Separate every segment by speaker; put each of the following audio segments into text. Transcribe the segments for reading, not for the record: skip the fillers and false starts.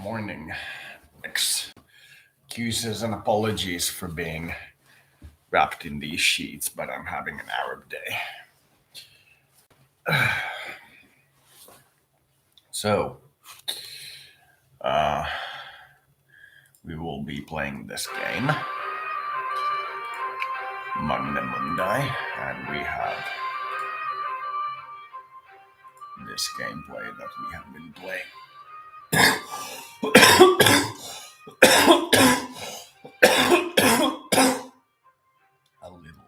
Speaker 1: morning. Excuses and apologies for being wrapped in these sheets, but I'm having an Arab day. So, we will be playing this game, Magna Mundi, and we have this gameplay that we have been playing. A little.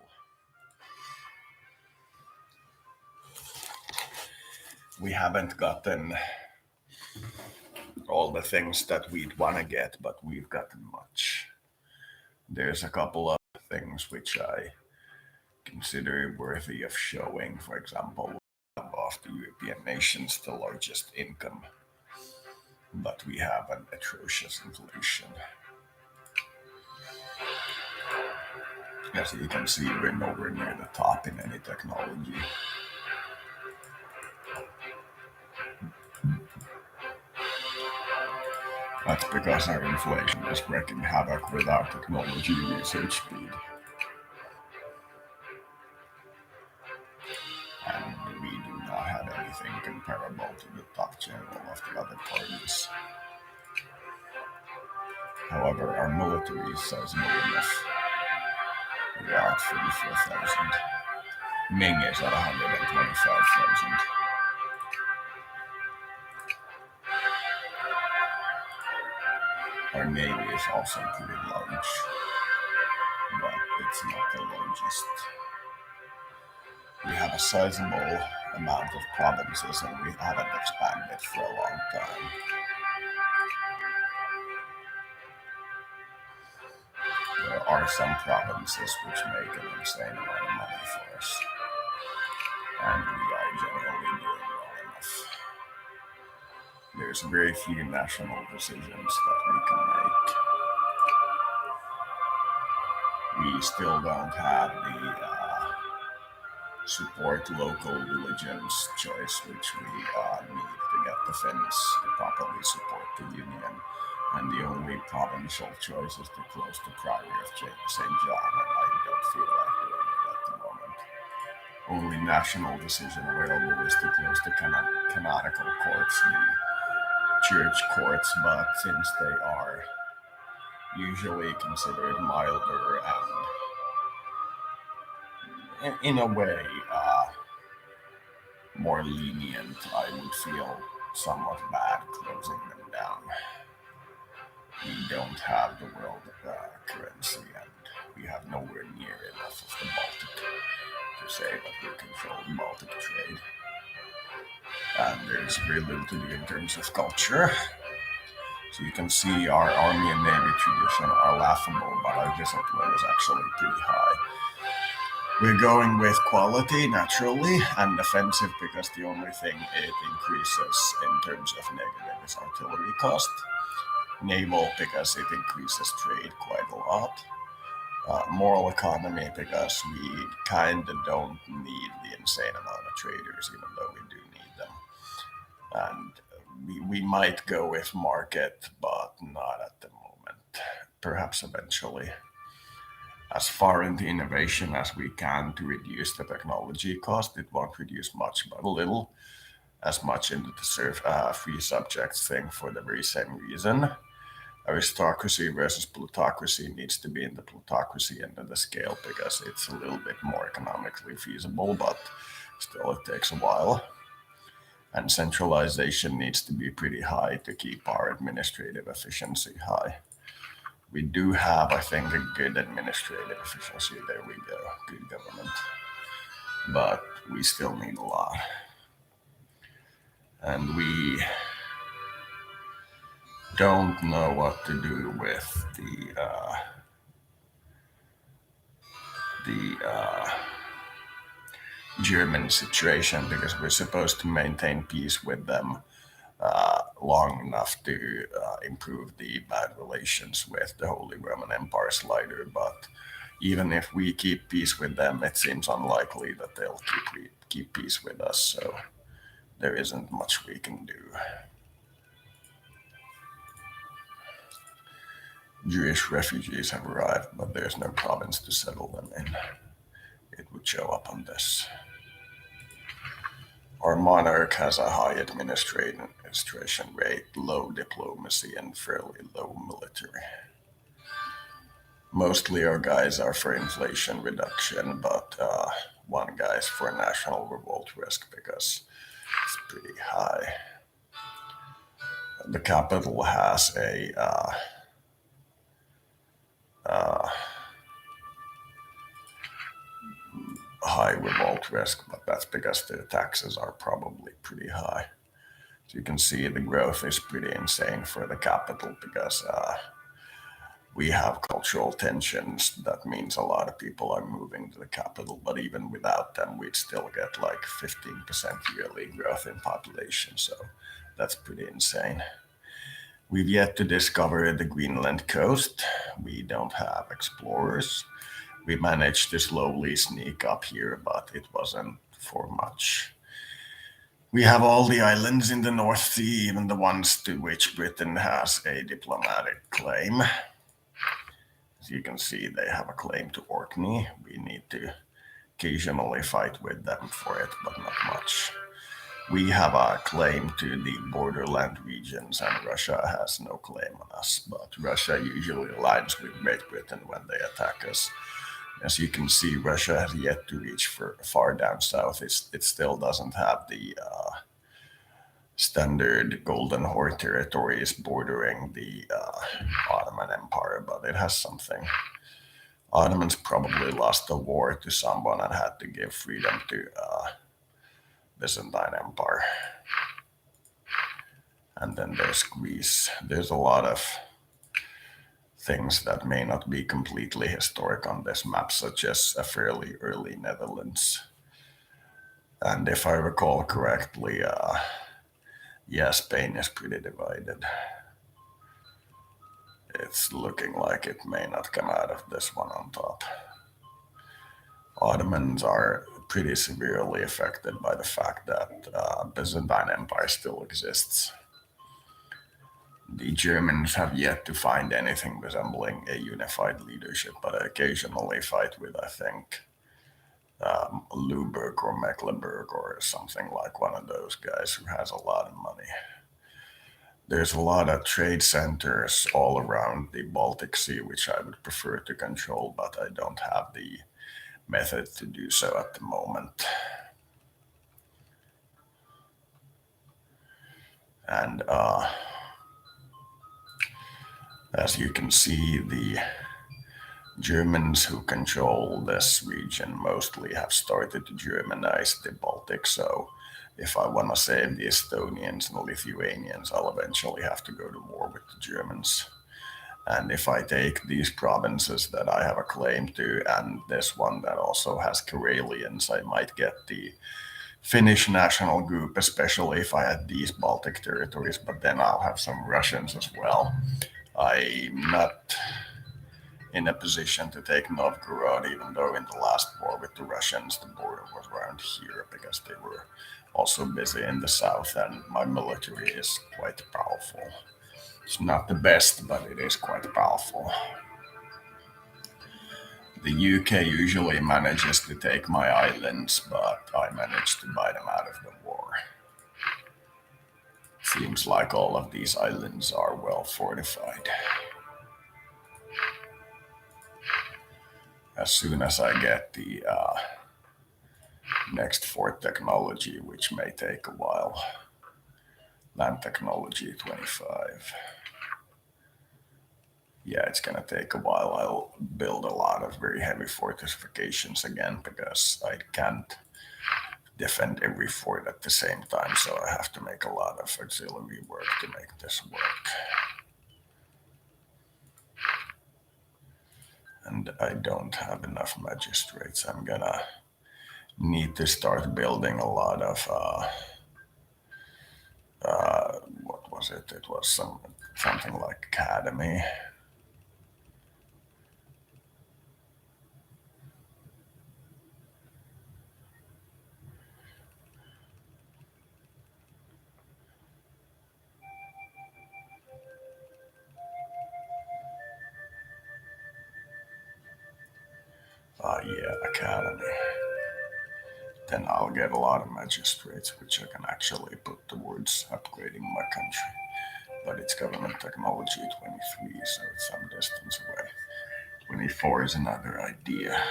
Speaker 1: We haven't gotten all the things that we'd want to get, but we've gotten much. There's a couple of things which I consider worthy of showing. For example, of the European nations, the largest income, but we have an atrocious inflation. As you can see, we're nowhere near the top in any technology. That's because our inflation is wreaking havoc with our technology research speed. And we do not have anything comparable to the top general of the other parties. However, our military is sizable enough. We are at 44,000. Ming is at 125,000. Our navy is also pretty large, but it's not the largest. We have a sizable amount of provinces and we haven't expanded for a long time. There are some provinces which make an insane amount of money for us, and we are generally doing well enough. There's very few national decisions that we can make. We still don't have the support local religions choice, which we need to get the Finns to properly support the union. And the only provincial choice is to close the Priory of St. John, and I don't feel like doing it at the moment. Only national decision available is to close the canonical courts, the church courts, but since they are usually considered milder and in a way more lenient, I would feel somewhat bad closing them down. We don't have the world currency, and we have nowhere near enough of the Baltic to say that we control the Baltic trade. And there's very little to do in terms of culture. So you can see our army and navy tradition are laughable, but our discipline is actually pretty high. We're going with quality, naturally, and offensive because the only thing it increases in terms of negative is artillery cost. Naval because it increases trade quite a lot. Moral economy because we kind of don't need the insane amount of traders, even though we do need them. And we might go with market, but not at the moment. Perhaps eventually. As far into innovation as we can to reduce the technology cost, it won't reduce much, but a little. As much into the free subjects thing for the very same reason. Aristocracy versus plutocracy needs to be in the plutocracy end of the scale because it's a little bit more economically feasible, but still it takes a while. And centralization needs to be pretty high to keep our administrative efficiency high. We do have, I think, a good administrative efficiency. There we go, good government. But we still need a lot. And we don't know what to do with the German situation because we're supposed to maintain peace with them long enough to improve the bad relations with the Holy Roman Empire's leader. But even if we keep peace with them, it seems unlikely that they'll keep peace with us. So there isn't much we can do. Jewish refugees have arrived, but there's no province to settle them in. It would show up on this. Our monarch has a high administration rate, low diplomacy, and fairly low military. Mostly our guys are for inflation reduction, but one guy's for national revolt risk because it's pretty high. The capital has a uh, high revolt risk, but that's because the taxes are probably pretty high. So you can see the growth is pretty insane for the capital because we have cultural tensions. That means a lot of people are moving to the capital, but even without them, we'd still get like 15% yearly growth in population. So that's pretty insane. We've yet to discover the Greenland coast. We don't have explorers. We managed to slowly sneak up here, but it wasn't for much. We have all the islands in the North Sea, even the ones to which Britain has a diplomatic claim. As you can see, they have a claim to Orkney. We need to occasionally fight with them for it, but not much. We have a claim to the borderland regions, and Russia has no claim on us. But Russia usually aligns with Great Britain when they attack us. As you can see, Russia has yet to reach far down south. It still doesn't have the standard Golden Horde territories bordering the Ottoman Empire, but it has something. Ottomans probably lost the war to someone and had to give freedom to Byzantine Empire. And then there's Greece. There's a lot of things that may not be completely historic on this map, such as a fairly early Netherlands. And if I recall correctly, yeah, Spain is pretty divided. It's looking like it may not come out of this one on top. Ottomans are pretty severely affected by the fact that Byzantine Empire still exists. The Germans have yet to find anything resembling a unified leadership, but I occasionally fight with, I think, Luberg or Mecklenburg or something like one of those guys who has a lot of money. There's a lot of trade centers all around the Baltic Sea, which I would prefer to control, but I don't have the method to do so at the moment. And as you can see, the Germans who control this region mostly have started to Germanize the Baltic. So if I want to save the Estonians and the Lithuanians, I'll eventually have to go to war with the Germans. And if I take these provinces that I have a claim to and this one that also has Karelians, I might get the Finnish national group, especially if I had these Baltic territories, but then I'll have some Russians as well. I'm not in a position to take Novgorod, even though in the last war with the Russians, the border was around here because they were also busy in the south, and my military is quite powerful. It's not the best, but it is quite powerful. The UK usually manages to take my islands, but I managed to buy them out of the war. Seems like all of these islands are well fortified. As soon as I get the next fort technology, which may take a while, land technology 25. Yeah, it's gonna take a while. I'll build a lot of very heavy fortifications again because I can't defend every fort at the same time, so I have to make a lot of auxiliary work to make this work. And I don't have enough magistrates. I'm gonna need to start building a lot of what was it? It was something like academy. Yeah, academy. Then I'll get a lot of magistrates, which I can actually put towards upgrading my country. But it's government technology 23, so it's some distance away. 24 is another idea.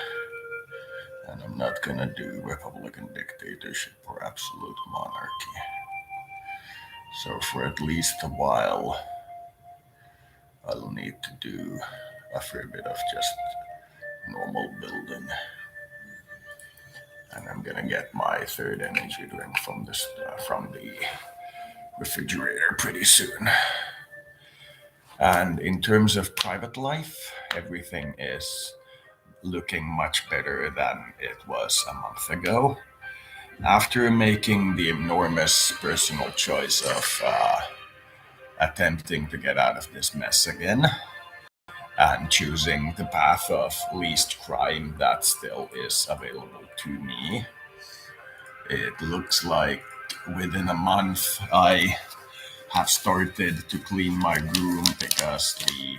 Speaker 1: And I'm not gonna do Republican dictatorship or absolute monarchy. So for at least a while, I'll need to do a fair bit of just normal building. And I'm gonna get my third energy drink from the refrigerator pretty soon. And in terms of private life, everything is looking much better than it was a month ago. After making the enormous personal choice of attempting to get out of this mess again and choosing the path of least crime that still is available to me, it looks like within a month I have started to clean my room because the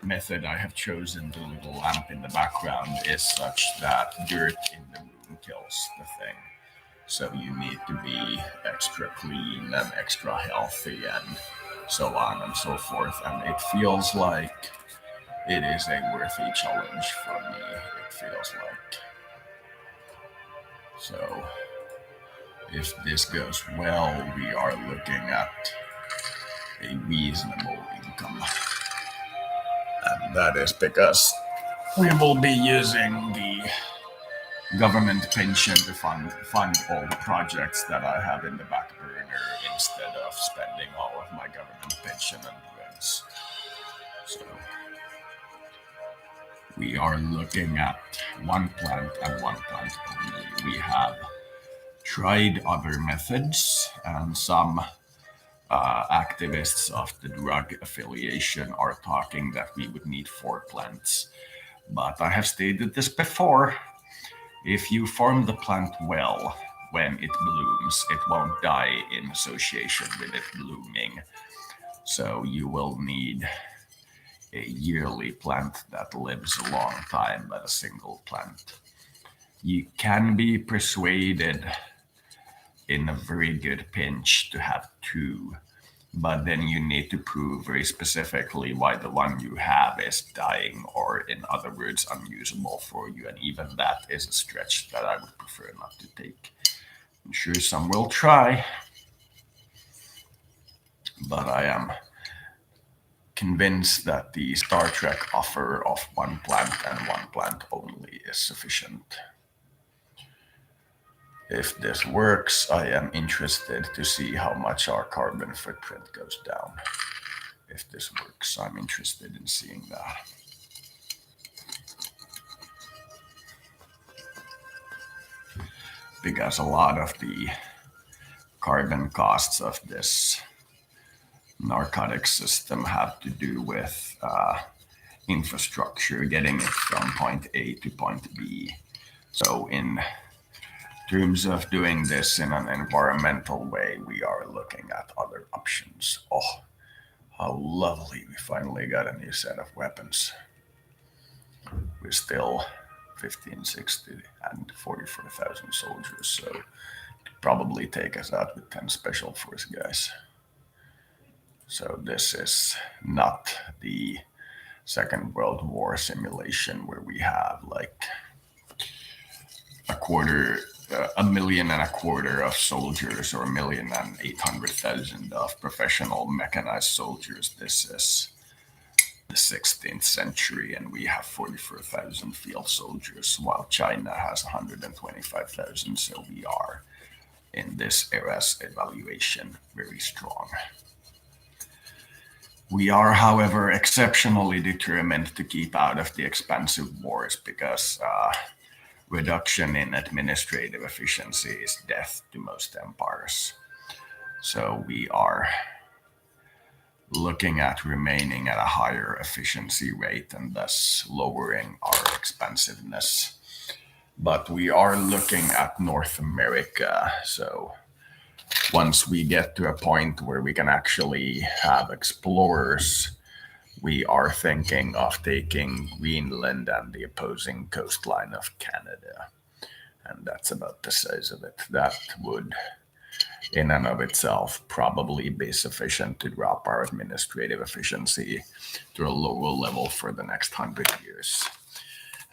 Speaker 1: method I have chosen, the little lamp in the background, is such that dirt in the room kills the thing. So you need to be extra clean and extra healthy and so on and so forth. And it feels like it is a worthy challenge for me. It feels like. So if this goes well, we are looking at a reasonable income. And that is because we will be using the government pension to fund all the projects that I have in the back burner instead of spending all of my government pension and rents. So we are looking at one plant and one plant only. We have tried other methods, and some activists of the drug affiliation are talking that we would need 4 plants. But I have stated this before. If you farm the plant well, when it blooms, it won't die in association with it blooming. So you will need a yearly plant that lives a long time, but a single plant. You can be persuaded in a very good pinch to have 2, but then you need to prove very specifically why the one you have is dying, or in other words, unusable for you. And even that is a stretch that I would prefer not to take. I'm sure some will try, but I am convinced that the Star Trek offer of one plant and one plant only is sufficient. If this works, I am interested to see how much our carbon footprint goes down. If this works, I'm interested in seeing that. Because a lot of the carbon costs of this narcotic system have to do with infrastructure, getting it from point A to point B. So in terms of doing this in an environmental way, we are looking at other options. Oh, how lovely, we finally got a new set of weapons. We're still 15, 60, and 44,000 soldiers, so it'd probably take us out with 10 special force guys. So this is not the Second World War simulation where we have like a quarter, 1.25 million of soldiers, or 1,800,000 of professional mechanized soldiers. This is the 16th century, and we have 44,000 field soldiers, while China has 125,000. So we are, in this era's evaluation, very strong. We are, however, exceptionally determined to keep out of the expensive wars, because reduction in administrative efficiency is death to most empires. So we are looking at remaining at a higher efficiency rate and thus lowering our expensiveness. But we are looking at North America. So once we get to a point where we can actually have explorers, We are thinking of taking Greenland and the opposing coastline of Canada. And that's about the size of it. That would, in and of itself, probably be sufficient to drop our administrative efficiency to a lower level for the next 100 years.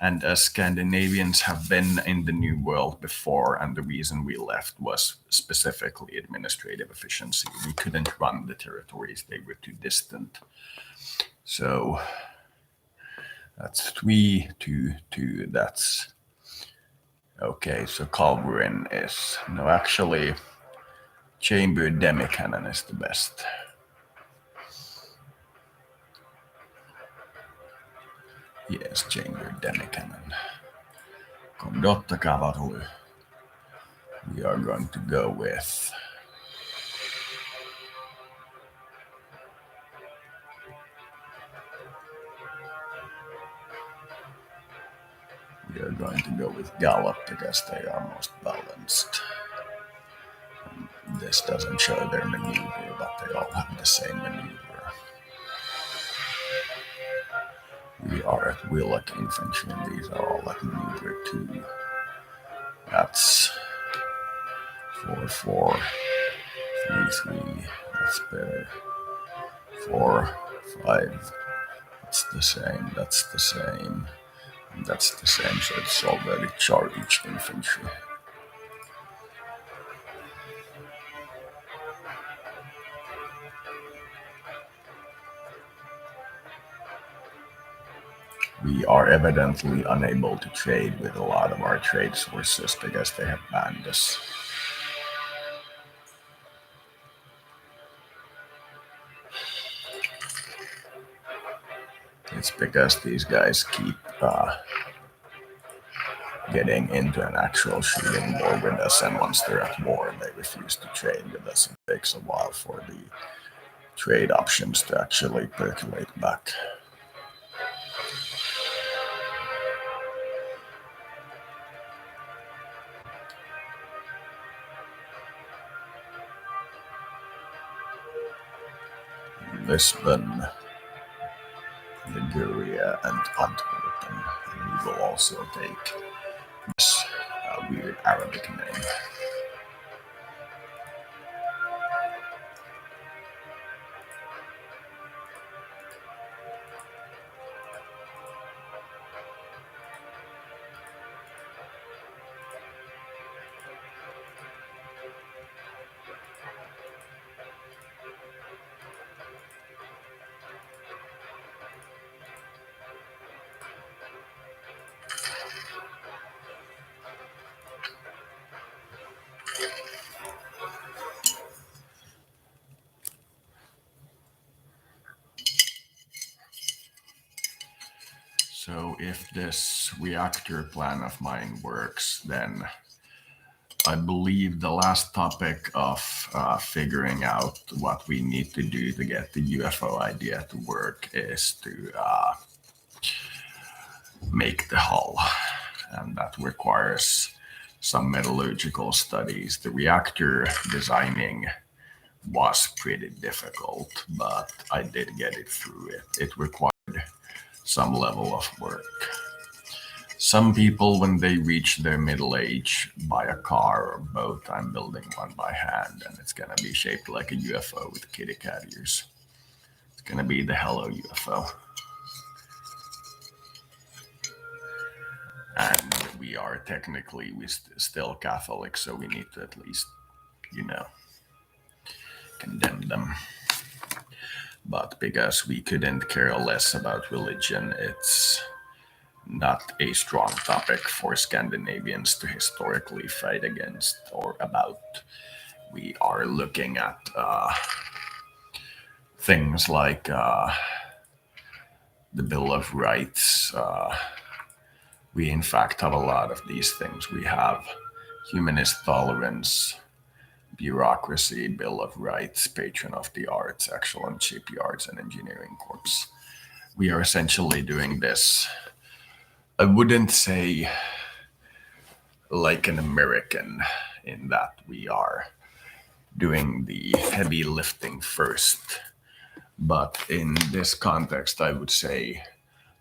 Speaker 1: And as Scandinavians have been in the New World before, and the reason we left was specifically administrative efficiency. We couldn't run the territories, they were too distant. So that's 3, 2, 2. That's okay. So Calverin is no, actually, Chamber Demicannon is the best. Yes, Chamber Demicannon. Condotta Cavalier. We are going to go with Gallop because they are most balanced. This doesn't show their maneuver, but they all have the same maneuver. We are at Willock Infantry, and these are all at maneuver 2. That's 4, 4, 3, 3. That's better. 4, 5. That's the same. That's the same. And that's the same. So it's already charged infantry. We are evidently unable to trade with a lot of our trade sources because they have banned us. It's because these guys keep getting into an actual shooting war with us, and once they're at war, they refuse to trade with us. It takes a while for the trade options to actually percolate back. Lisbon, Liguria, and Antwerpen. And we will also take this weird Arabic name. So if this reactor plan of mine works, then I believe the last topic of figuring out what we need to do to get the UFO idea to work is to make the hull. And that requires some metallurgical studies. The reactor designing was pretty difficult, but I did get it through it. It required some level of work. Some people, when they reach their middle age, buy a car or boat. I'm building one by hand, and it's gonna be shaped like a UFO with kitty cat ears. It's gonna be the Hello UFO. And we are technically still Catholic, so we need to at least, condemn them. But because we couldn't care less about religion, it's not a strong topic for Scandinavians to historically fight against or about. We are looking at things like the Bill of Rights. We, in fact, have a lot of these things. We have humanist tolerance, bureaucracy, Bill of Rights, patron of the arts, excellent shipyards, and engineering corps. We are essentially doing this. I wouldn't say like an American in that we are doing the heavy lifting first. But in this context, I would say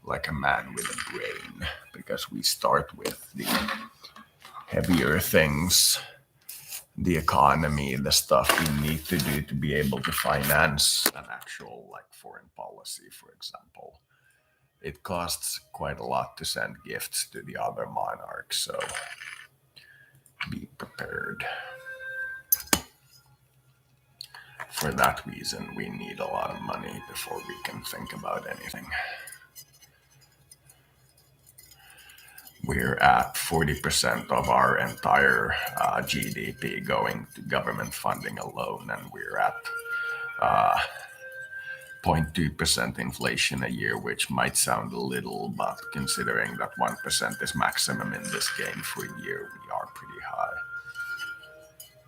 Speaker 1: like a man with a brain, because we start with the heavier things, the economy, the stuff we need to do to be able to finance an actual like foreign policy, for example. It costs quite a lot to send gifts to the other monarchs, so be prepared. For that reason, we need a lot of money before we can think about anything. We're at 40% of our entire GDP going to government funding alone, and we're at 0.2% inflation a year, which might sound a little, but considering that 1% is maximum in this game for a year, we are pretty high.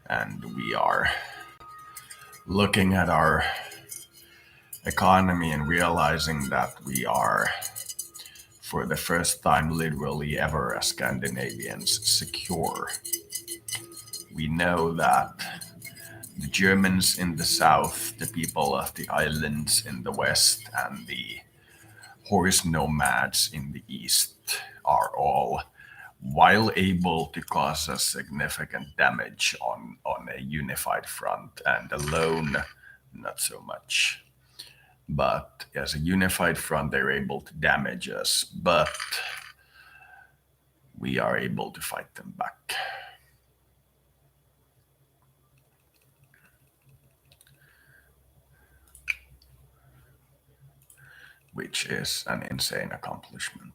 Speaker 1: And we are looking at our economy and realizing that we are, for the first time literally ever as Scandinavians, secure. We know that the Germans in the south, the people of the islands in the west, and the horse nomads in the east are all, while able to cause us significant damage on a unified front, and alone, not so much. But as a unified front, they're able to damage us, but we are able to fight them back. Which is an insane accomplishment.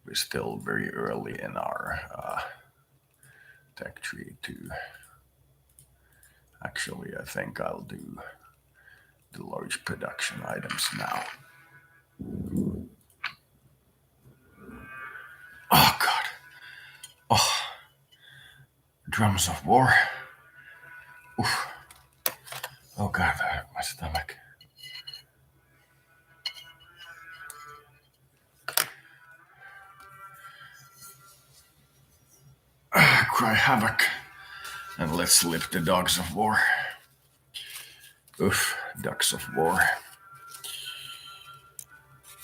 Speaker 1: We're still very early in our tech tree too. Actually, I think I'll do the large production items now. Oh God. Oh, drums of war. Oof. Oh God, that hurt my stomach. Cry havoc, and let's lift the dogs of war. Oof, ducks of war.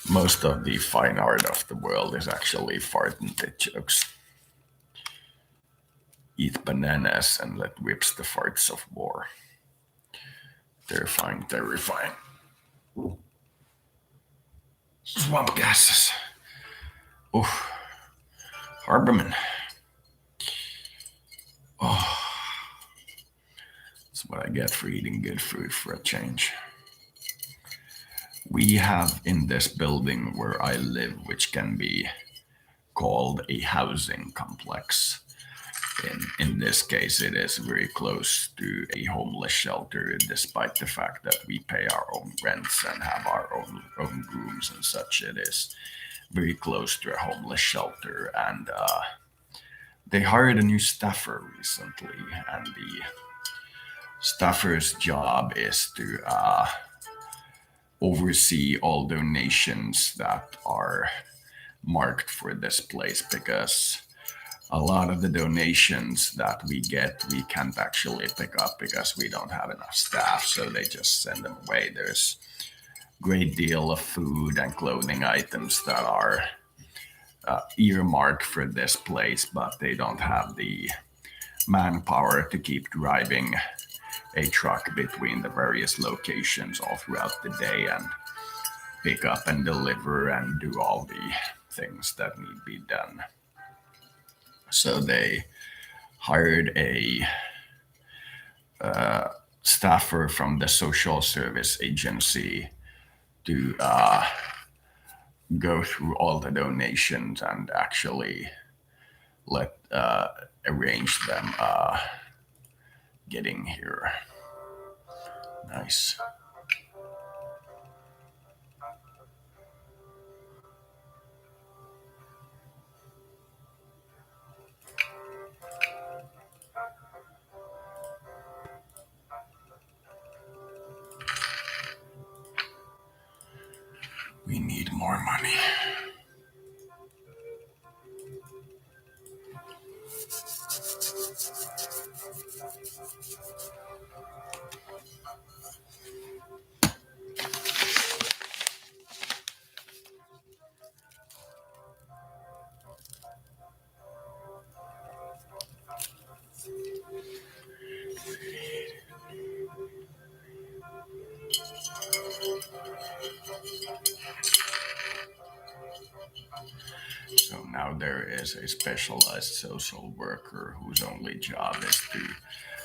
Speaker 1: Most of the fine art of the world is actually fart and tit jokes. Eat bananas and let whips the farts of war. Terrifying, terrifying. Swamp gases. Oof. Harborman. Oh, that's what I get for eating good food for a change. We have in this building where I live, which can be called a housing complex. In this case, it is very close to a homeless shelter, despite the fact that we pay our own rents and have our own rooms and such. It is very close to a homeless shelter, and they hired a new staffer recently, and the staffer's job is to oversee all donations that are marked for this place, because a lot of the donations that we get, we can't actually pick up because we don't have enough staff, so they just send them away. There's a great deal of food and clothing items that are earmarked for this place, but they don't have the manpower to keep driving a truck between the various locations all throughout the day and pick up and deliver and do all the things that need to be done. So they hired a staffer from the social service agency to go through all the donations and actually let arrange them getting here. Nice. We need more money. now there is a specialized social worker whose only job is to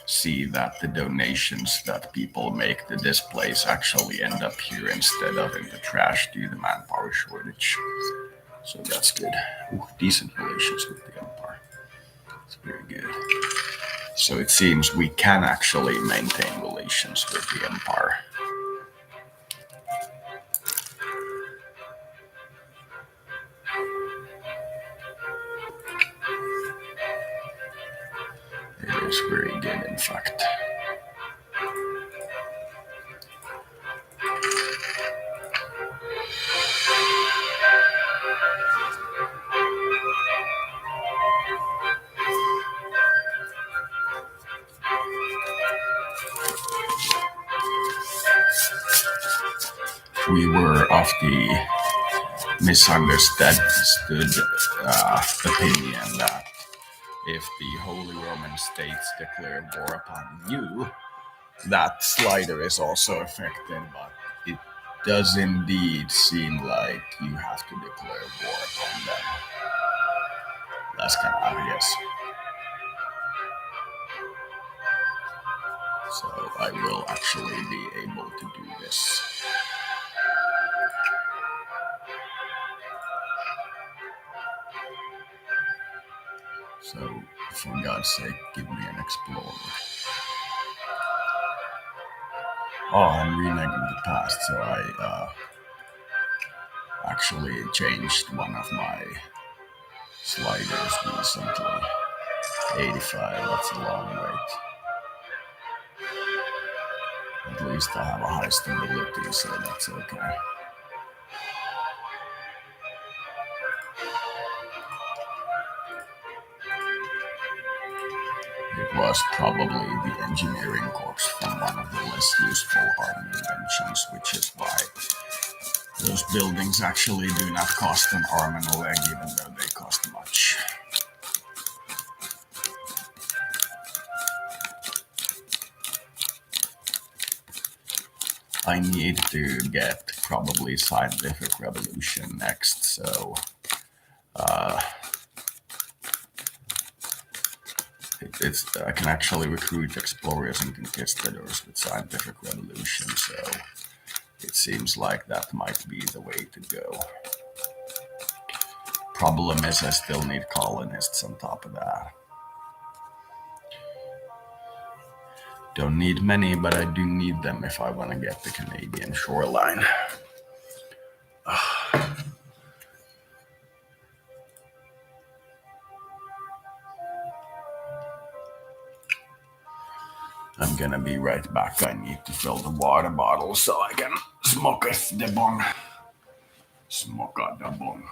Speaker 1: see that the donations that people make to this place actually end up here instead of in the trash due to manpower shortage. So that's good. Ooh, decent relations with the Empire. It's very good. So it seems we can actually maintain relations with the Empire. It is very good, in fact. We were of the misunderstood opinion that if the Holy Roman States declare war upon you, that slider is also affected, but it does indeed seem like you have to declare war upon them. That's kind of obvious. So I will actually be able to do this. So, for God's sake, give me an explorer. Oh, I'm reneging the past, so I actually changed one of my sliders recently. 85, that's a long wait. At least I have a high stability, so that's okay. It was probably the engineering corps from one of the less useful army inventions, which is why those buildings actually do not cost an arm and a leg, even though they cost much. I need to get probably scientific revolution next, so I can actually recruit explorers and conquistadors with scientific revolution, so it seems like that might be the way to go. Problem is I still need colonists on top of that. Don't need many, but I do need them if I want to get the Canadian shoreline. I'm gonna be right back. I need to fill the water bottle so I can smoke the bong. Smoke the bong.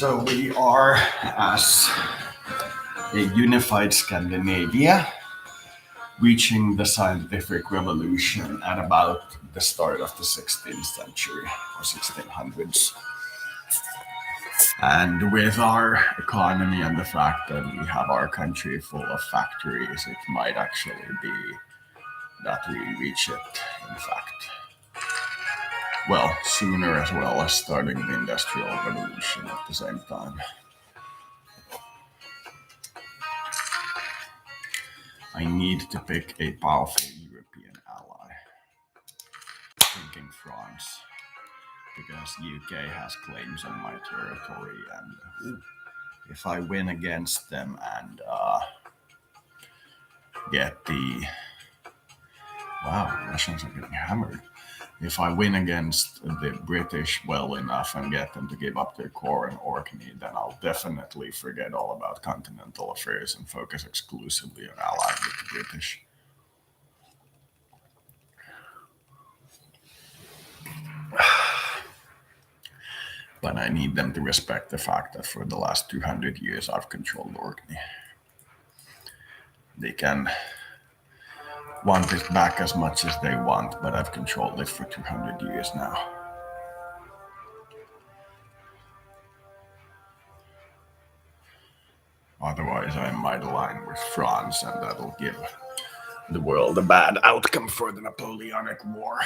Speaker 1: So we are, as a unified Scandinavia, reaching the scientific revolution at about the start of the 16th century or 1600s. And with our economy and the fact that we have our country full of factories, it might actually be that we reach it, in fact. Well, sooner as well as starting the Industrial Revolution at the same time. I need to pick a powerful European ally. Thinking France, because UK has claims on my territory, and if I win against them and get the Russians are getting hammered. If I win against the British well enough and get them to give up their core in Orkney, then I'll definitely forget all about continental affairs and focus exclusively on allying with the British. But I need them to respect the fact that for the last 200 years I've controlled Orkney. They can want it back as much as they want, but I've controlled it for 200 years now. Otherwise, I might align with France, and that'll give the world a bad outcome for the Napoleonic War.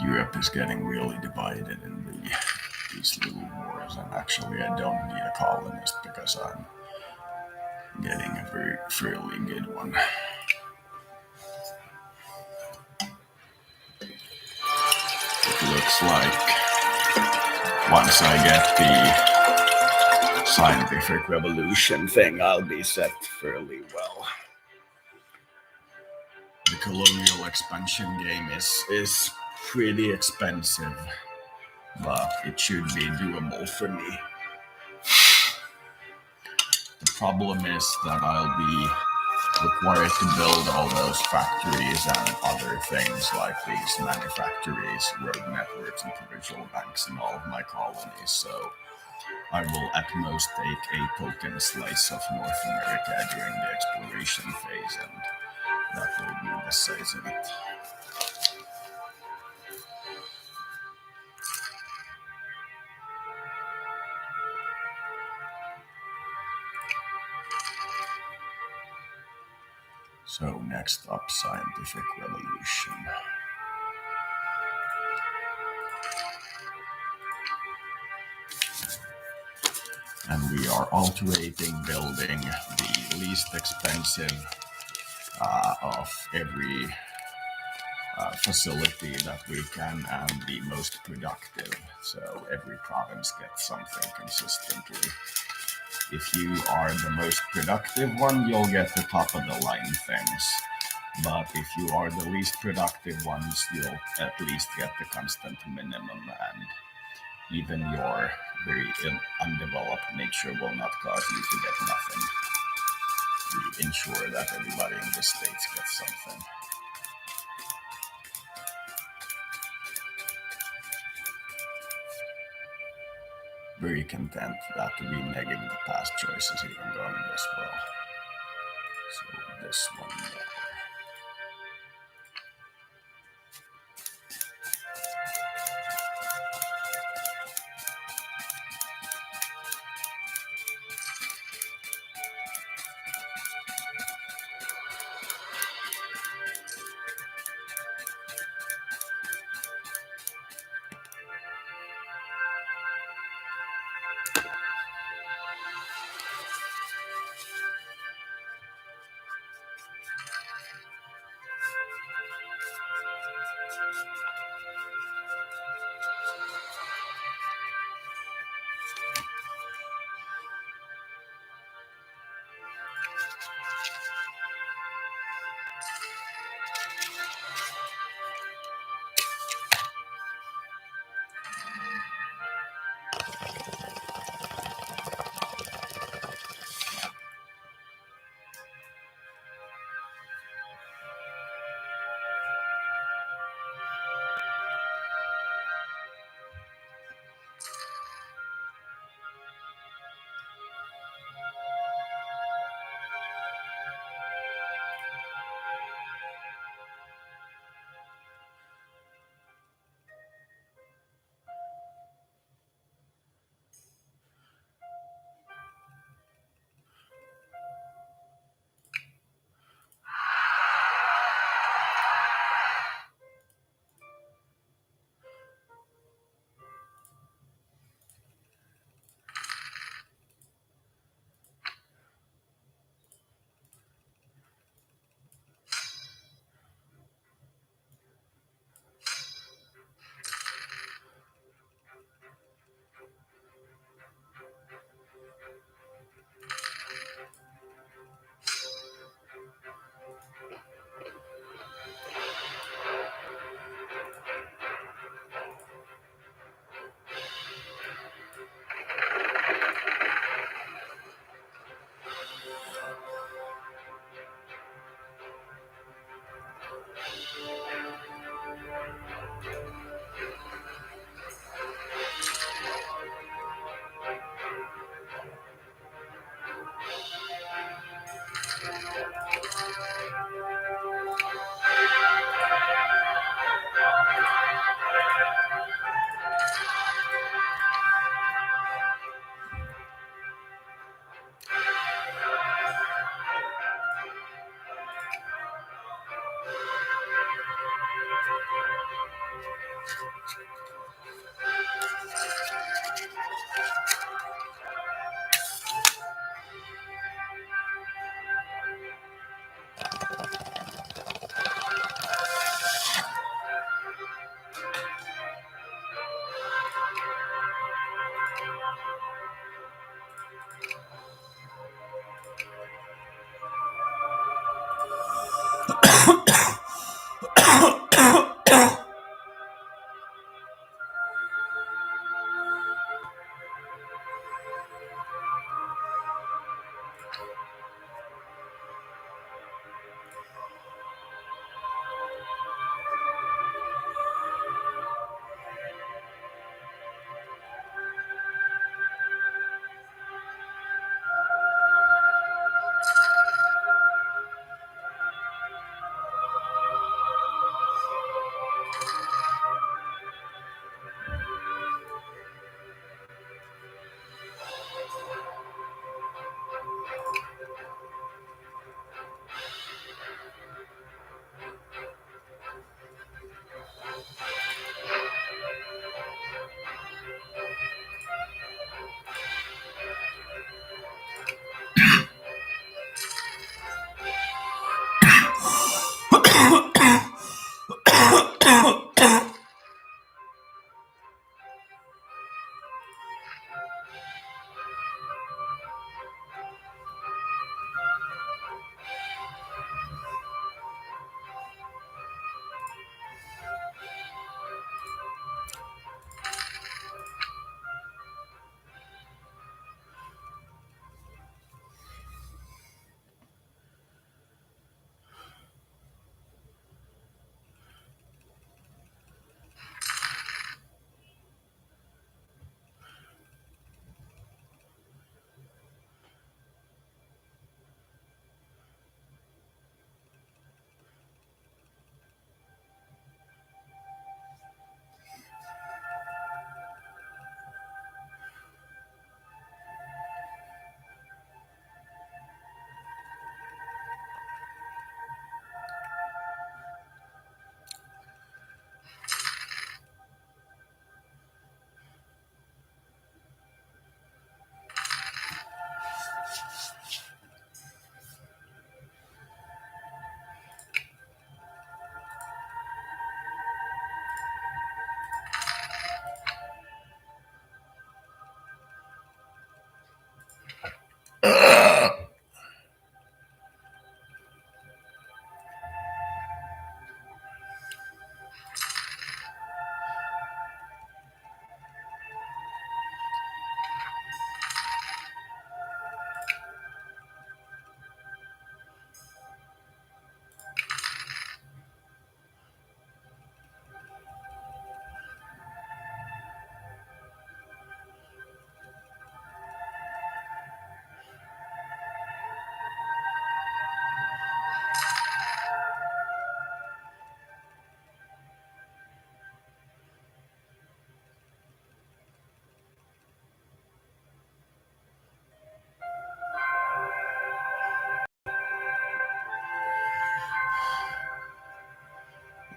Speaker 1: Europe is getting really divided in these little wars, and actually I don't need a colonist because I'm getting a fairly good one. It looks like once I get the scientific revolution thing, I'll be set fairly well. The colonial expansion game is pretty expensive, but it should be doable for me. The problem is that I'll be required to build all those factories and other things like these manufactories, road networks, and provincial banks in all of my colonies. So I will at most take a token slice of North America during the exploration phase, and that will be the size of it. So next up, scientific revolution. And we are alterating building the least expensive of every facility that we can and the most productive. So every province gets something consistently. If you are the most productive one, you'll get the top of the line things. But if you are the least productive ones, you'll at least get the constant minimum, and even your very undeveloped nature will not cause you to get nothing. We ensure that everybody in the States gets something. Very content that reneging the past choices even going this well. So this one there.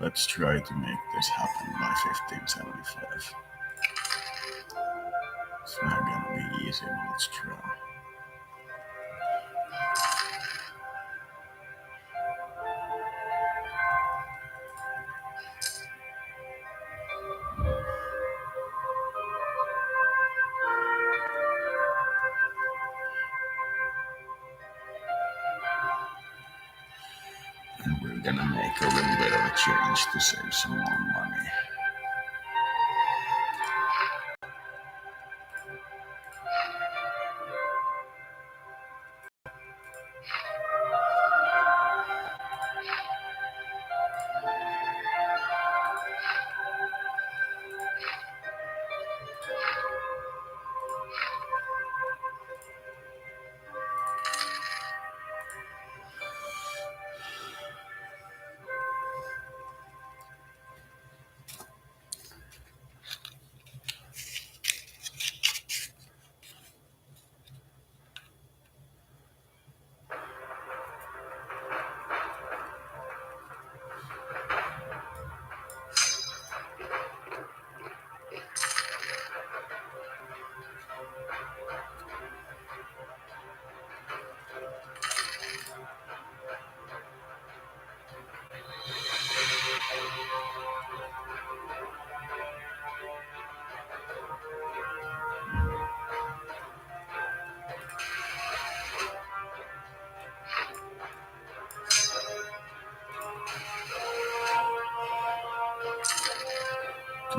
Speaker 1: Let's try to make this happen by 1575. It's not gonna be easy, but let's try. And we're gonna make a little bit of a change to save some more money.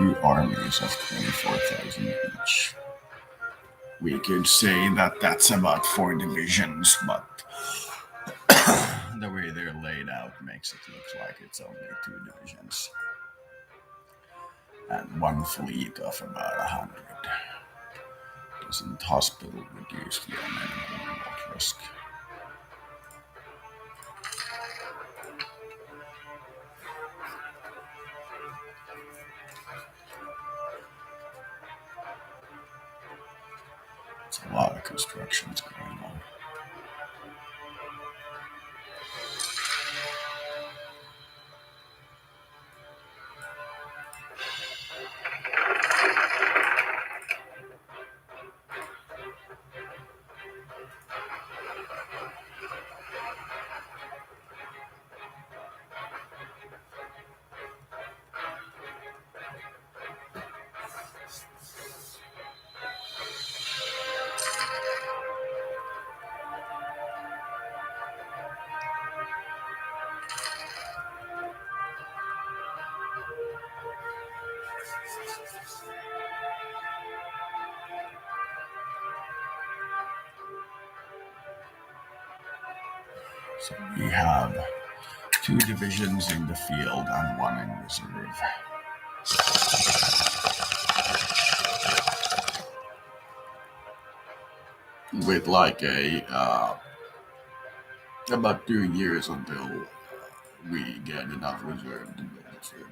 Speaker 1: Two armies of 24,000 each. We could say that that's about 4 divisions, but the way they're laid out makes it look like it's only 2 divisions. And one fleet of about 100. Doesn't hospital reduce the minimum risk? It's a lot of constructions going on. So we have 2 divisions in the field and 1 in reserve. With like about 2 years until we get enough reserve to build a third one.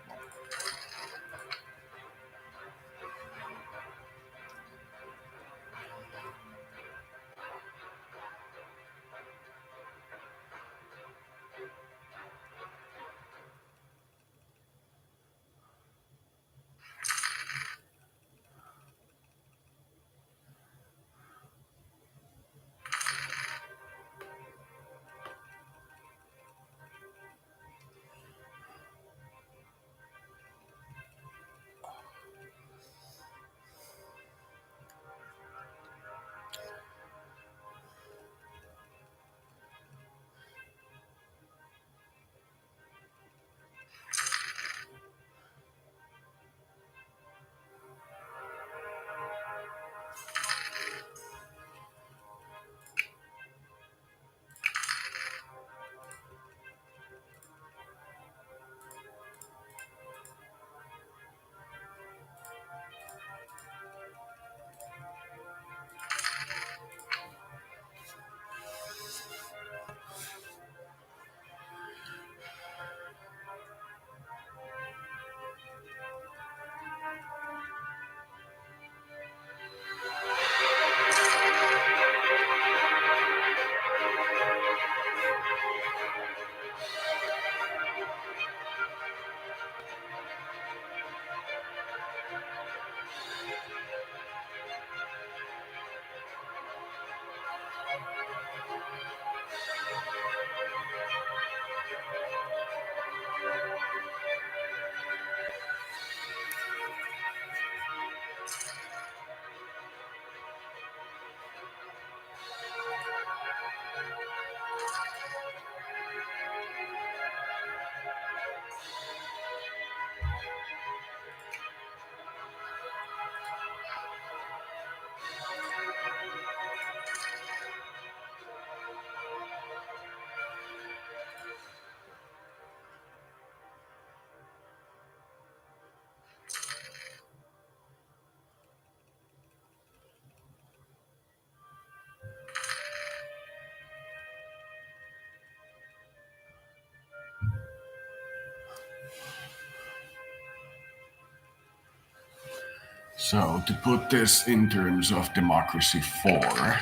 Speaker 1: So to put this in terms of democracy 4,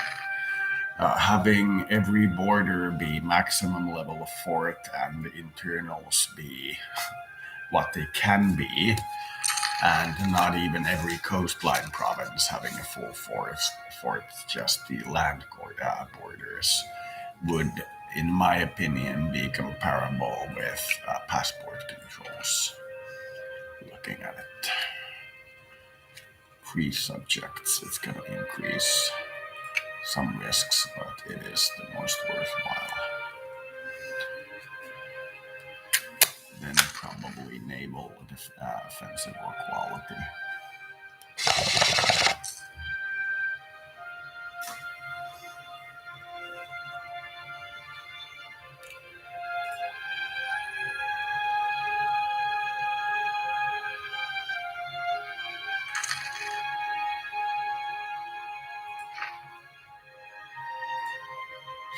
Speaker 1: having every border be maximum level of fort and the internals be what they can be, and not even every coastline province having a full fort, just the land borders, would, in my opinion, be comparable with passport controls. Looking at it. Free subjects, it's going to increase some risks, but it is the most worthwhile. Then probably actually naval offensive or quality.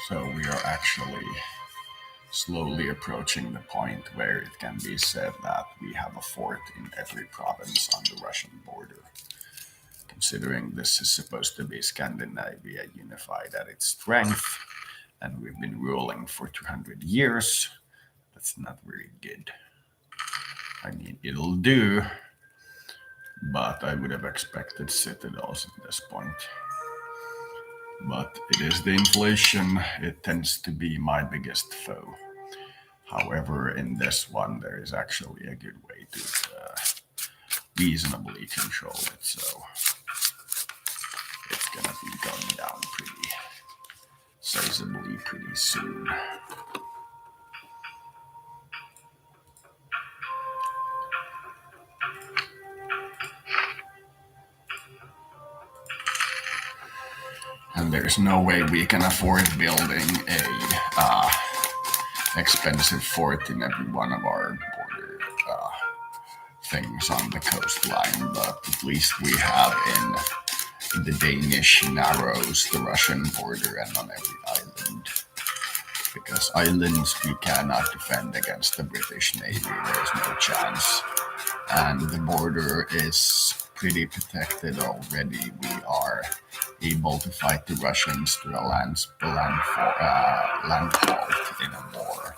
Speaker 1: So we are actually slowly approaching the point where it can be said that we have a fort in every province on the Russian border. Considering this is supposed to be Scandinavia unified at its strength, and we've been ruling for 200 years, that's not very good. I mean, it'll do, but I would have expected citadels at this point. But it is the inflation, it tends to be my biggest foe. However, in this one, there is actually a good way to reasonably control it, so it's gonna be going down pretty sizably pretty soon. And there's no way we can afford building a expensive fort in every one of our border things on the coastline, but at least we have in the Danish narrows, the Russian border, and on every island. Because islands we cannot defend against the British Navy, there's no chance. And the border is pretty protected already. We are able to fight the Russians to a landfall in a war.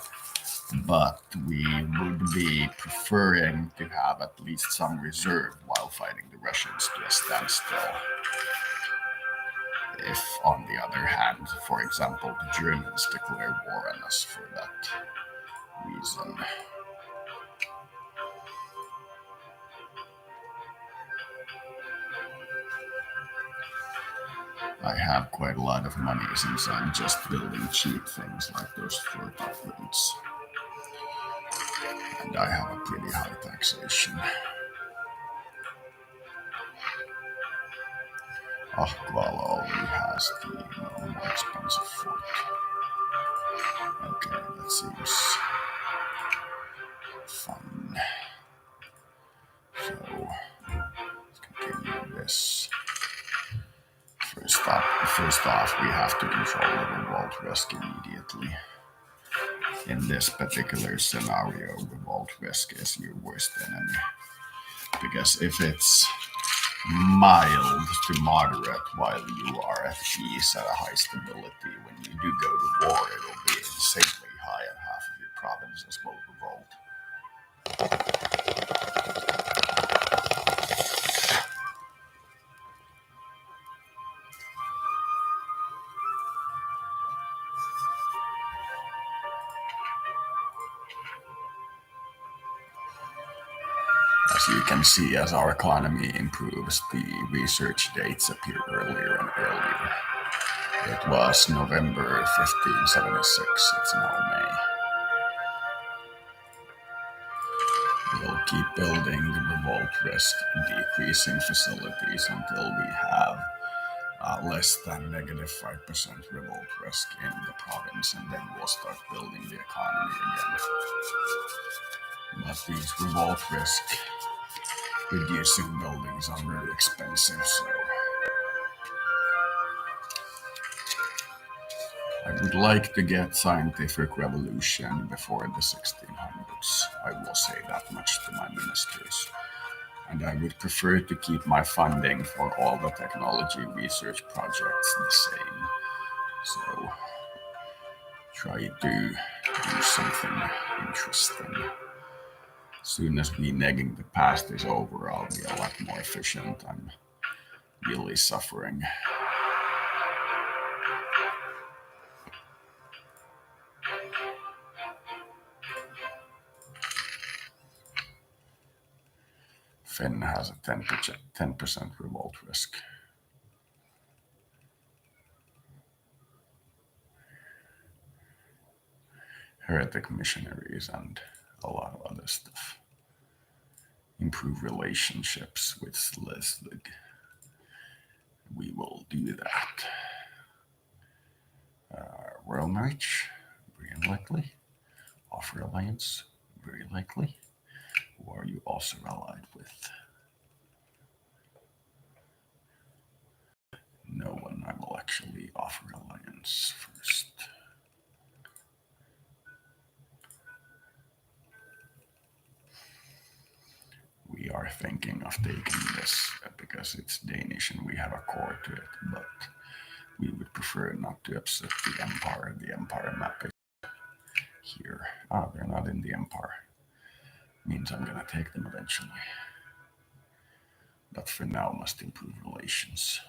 Speaker 1: But we would be preferring to have at least some reserve while fighting the Russians to a standstill. If, on the other hand, for example, the Germans declare war on us for that reason. I have quite a lot of money since I'm just building cheap things like those fort upgrades. And I have a pretty high taxation. Akvala only has the more expensive fort. Okay, that seems fun. So, let's continue this. First off, we have to control the revolt risk immediately. In this particular scenario, revolt risk is your worst enemy. Because if it's mild to moderate while you are at peace at a high stability, when you do go to war, it'll be insanely high and half of your provinces will revolt. As you can see, as our economy improves, the research dates appear earlier and earlier. It was November 1576, it's now May. We'll keep building the revolt risk, decreasing facilities until we have less than negative 5% revolt risk in the province, and then we'll start building the economy again. But these revolt risk reducing buildings are really expensive, so I would like to get scientific revolution before the 1600s. I will say that much to my ministers. And I would prefer to keep my funding for all the technology research projects the same. So try to do something interesting. As soon as negging the past is over, I'll be a lot more efficient. I'm really suffering. Finn has a 10% revolt risk. Heretic missionaries and a lot of other stuff. improve relationships with Schleswig. We will do that. Royal marriage, very unlikely. Offer alliance, very likely. Who are you also allied with? No one. I will actually offer alliance first. We are thinking of taking this because it's Danish and we have a core to it, but we would prefer not to upset the Empire. The Empire map is here. Ah, they're not in the Empire. Means I'm gonna take them eventually. But for now, must improve relations.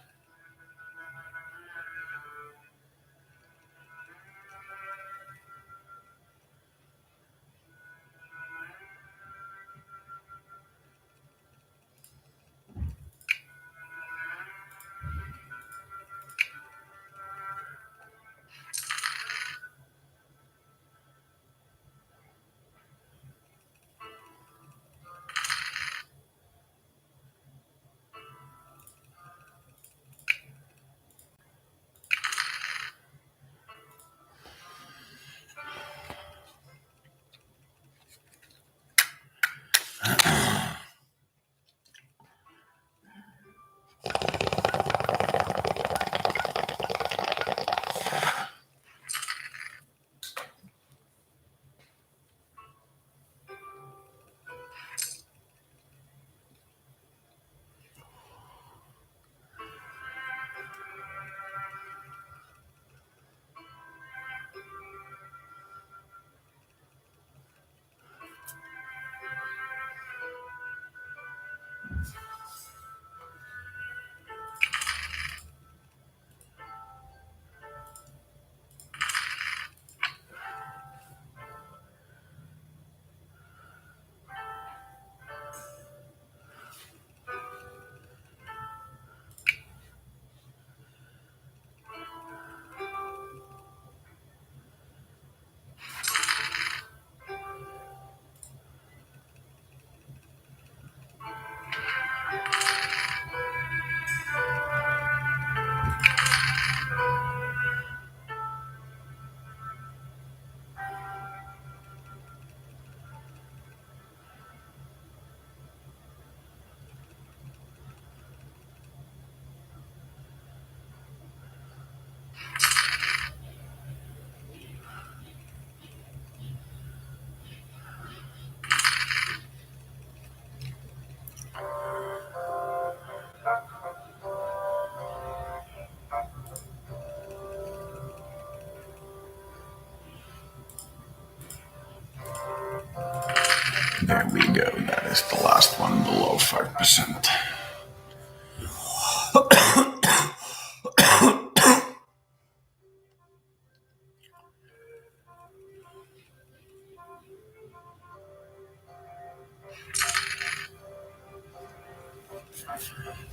Speaker 1: There we go. That is the last one below 5%.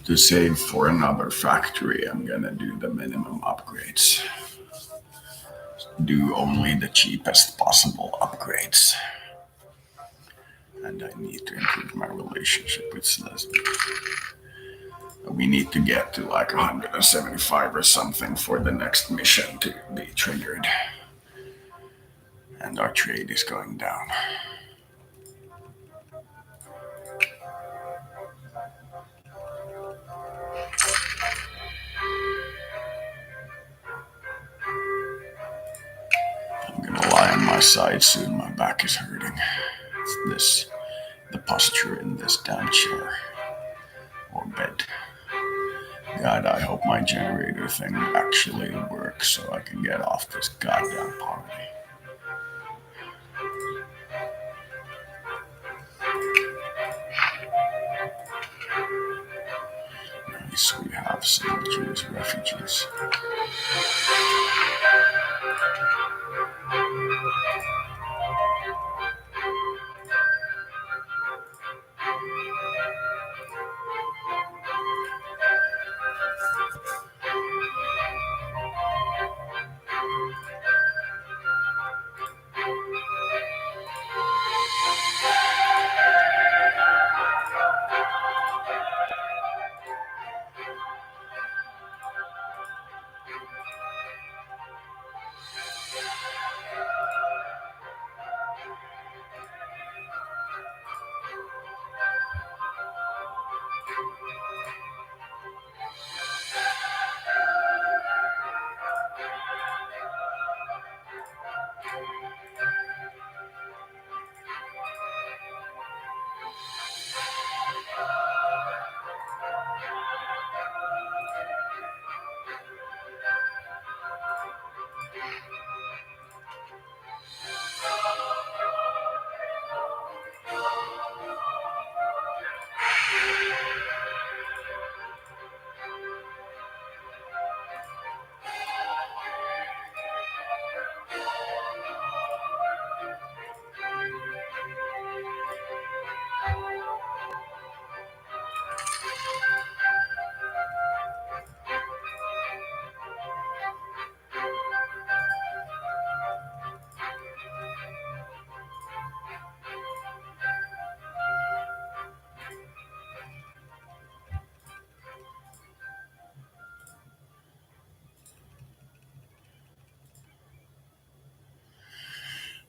Speaker 1: To save for another factory, I'm gonna do the minimum upgrades. Do only the cheapest possible upgrades. And I need to improve my relationship with Schleswig. We need to get to like 175 or something for the next mission to be triggered. And our trade is going down. I'm gonna lie on my side soon. My back is hurting. It's this, the posture in this damn chair or bed. God, I hope my generator thing actually works so I can get off this goddamn poverty. Nice, we have some Jewish refugees.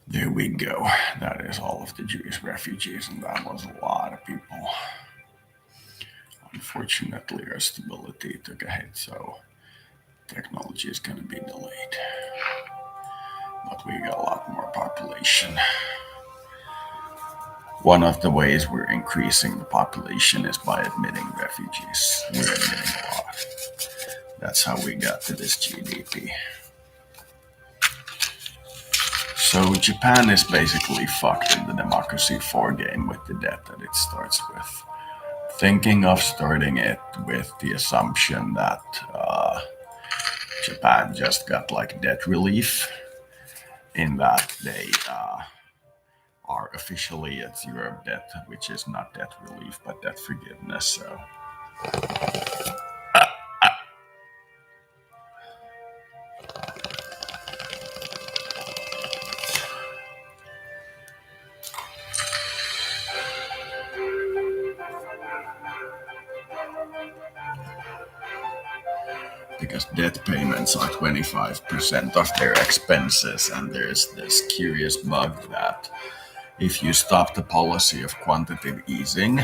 Speaker 1: There we go. That is all of the Jewish refugees, and that was a lot of people. Unfortunately, our stability took a hit, so technology is going to be delayed. But we got a lot more population. One of the ways we're increasing the population is by admitting refugees. We're admitting a lot. That's how we got to this GDP. So Japan is basically fucked in the democracy 4 game with the debt that it starts with. Thinking of starting it with the assumption that Japan just got like debt relief, in that they are officially at zero debt, which is not debt relief but debt forgiveness. So because debt payments are 25% of their expenses, and there's this curious bug that if you stop the policy of quantitative easing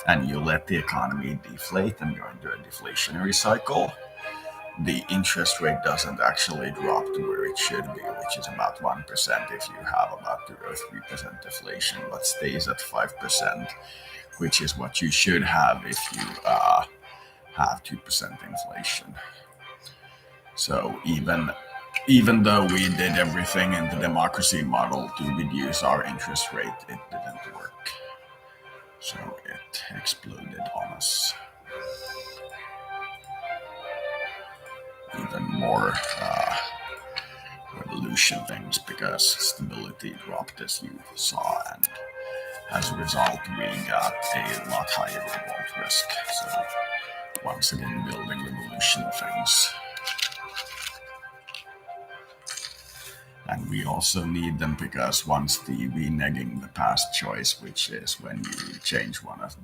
Speaker 1: and you let the economy deflate and go into a deflationary cycle, the interest rate doesn't actually drop to where it should be, which is about 1% if you have about 2 or 3% deflation, but stays at 5%, which is what you should have if you have 2% inflation. So even though we did everything in the democracy model to reduce our interest rate, it didn't work. So it exploded on us. Even more revolution things, because stability dropped, as you saw, and as a result we got a lot higher revolt risk. So once again, building revolution things. And we also need them because once the reneging the past choice, which is when you change one of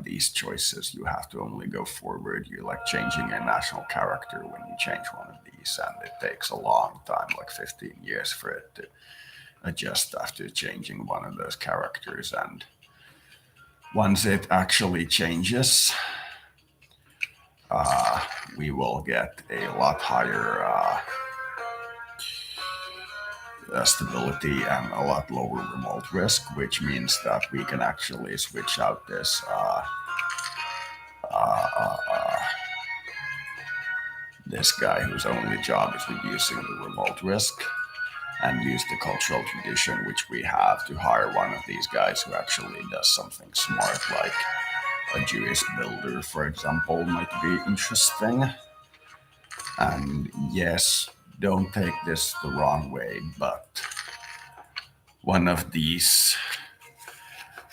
Speaker 1: these choices, you have to only go forward. You're like changing your national character when you change one of these, and it takes a long time, like 15 years, for it to adjust after changing one of those characters. And once it actually changes, we will get a lot higher stability and a lot lower remote risk, which means that we can actually switch out this guy whose only job is reducing the remote risk, and use the cultural tradition which we have to hire one of these guys who actually does something smart, like a Jewish builder, for example, might be interesting. And yes, don't take this the wrong way, but one of these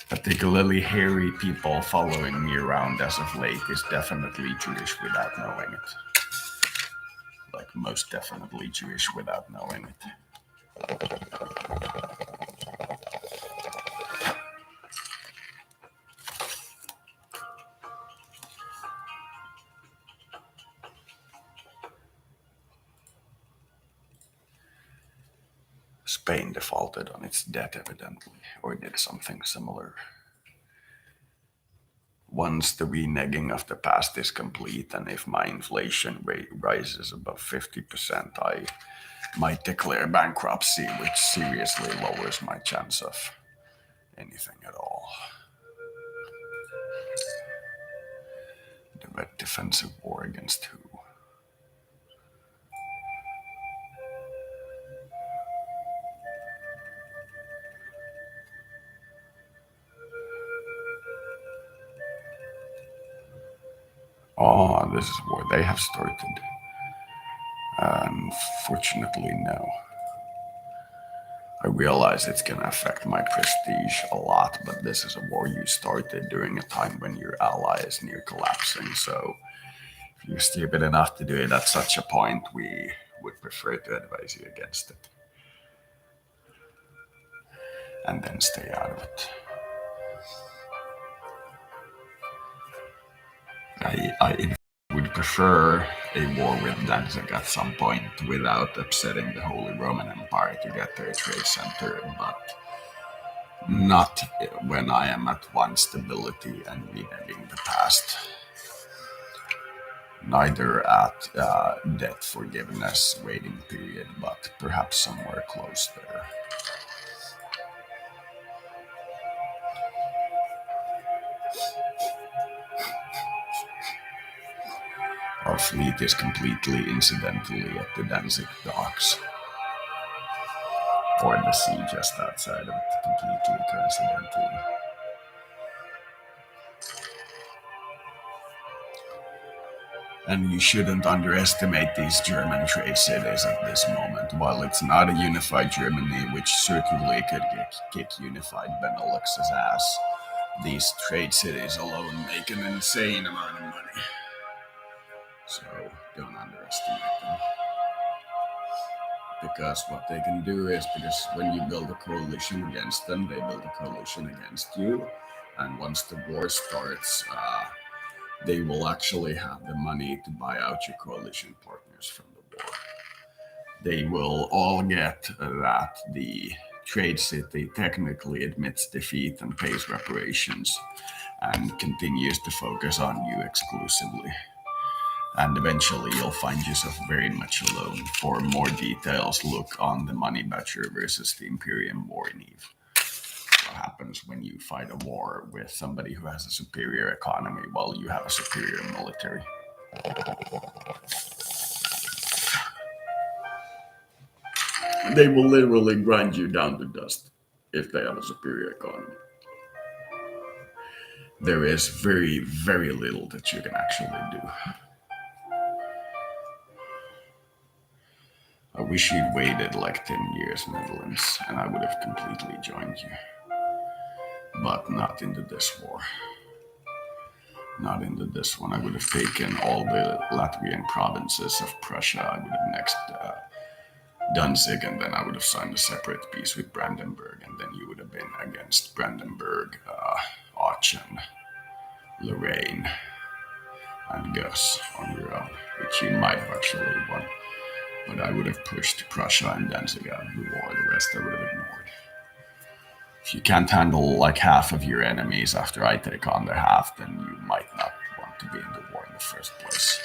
Speaker 1: particularly hairy people following me around as of late is definitely Jewish without knowing it. Like, most definitely Jewish without knowing it. Spain defaulted on its debt, evidently, or did something similar. Once the reneging of the past is complete, and if my inflation rate rises above 50%, I might declare bankruptcy, which seriously lowers my chance of anything at all. The Red Defensive War against who? Oh, this is where they have started. Unfortunately, no. I realize it's going to affect my prestige a lot, but this is a war you started during a time when your ally is near collapsing, so if you're stupid enough to do it at such a point, we would prefer to advise you against it. And then stay out of it. I would prefer a war with Danzig at some point without upsetting the Holy Roman Empire to get their trade center, but not when I am at one stability and renaming the past. Neither at debt forgiveness waiting period, but perhaps somewhere close there. Our fleet is completely incidentally at the Danzig docks, or the sea just outside of it, completely coincidentally. And you shouldn't underestimate these German trade cities at this moment. While it's not a unified Germany, which certainly could kick unified Benelux's ass, these trade cities alone make an insane amount of money. So don't underestimate them. Because what they can do is, because when you build a coalition against them, they build a coalition against you. And once the war starts, they will actually have the money to buy out your coalition partners from the war. They will all get that the trade city technically admits defeat and pays reparations and continues to focus on you exclusively. And eventually you'll find yourself very much alone. For more details, look on the Money Badger versus the Imperium War in Eve. What happens when you fight a war with somebody who has a superior economy while you have a superior military. They will literally grind you down to dust if they have a superior economy. There is very, very little that you can actually do. I wish you'd waited like 10 years, Netherlands, and I would have completely joined you. But not into this war. Not into this one. I would have taken all the Latvian provinces of Prussia. I would have next Danzig, and then I would have signed a separate peace with Brandenburg, and then you would have been against Brandenburg, Aachen, Lorraine, and Gus on your own, which you might have actually won. But I would have pushed Prussia and Danzig out of the war. The rest I would have ignored. If you can't handle like half of your enemies after I take on the half, then you might not want to be in the war in the first place.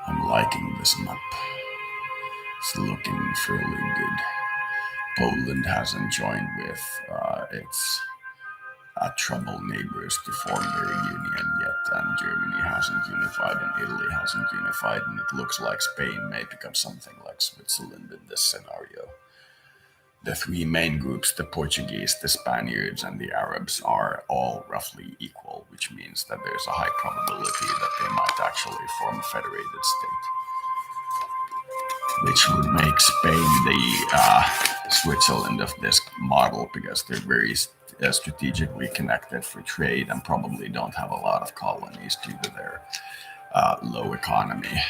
Speaker 1: I'm liking this map. It's looking fairly good. Poland hasn't joined with its troubled neighbors to form their union yet, and Germany hasn't unified, and Italy hasn't unified, and it looks like Spain may become something like Switzerland in this scenario. The three main groups, the Portuguese, the Spaniards, and the Arabs, are all roughly equal, which means that there's a high probability that they might actually form a federated state, which would make Spain the Switzerland of this model, because they're very strategically connected for trade and probably don't have a lot of colonies due to their low economy.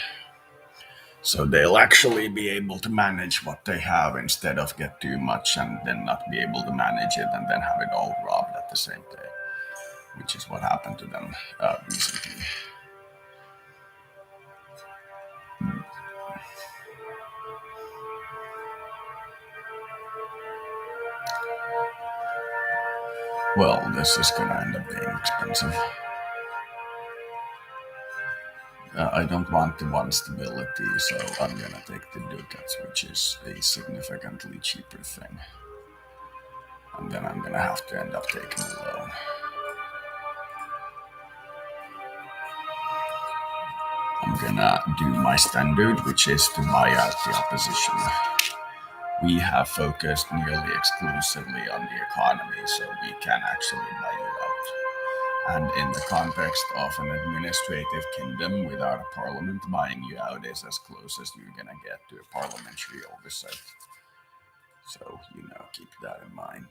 Speaker 1: So they'll actually be able to manage what they have instead of get too much and then not be able to manage it and then have it all robbed at the same time, which is what happened to them recently. Well, this is going to end up being expensive. I don't want the one stability, so I'm going to take the ducats, which is a significantly cheaper thing. And then I'm going to have to end up taking a loan. I'm going to do my standard, which is to buy out the opposition. We have focused nearly exclusively on the economy, so we can actually buy you out. And in the context of an administrative kingdom without a parliament, buying you out is as close as you're going to get to a parliamentary oversight. So, keep that in mind.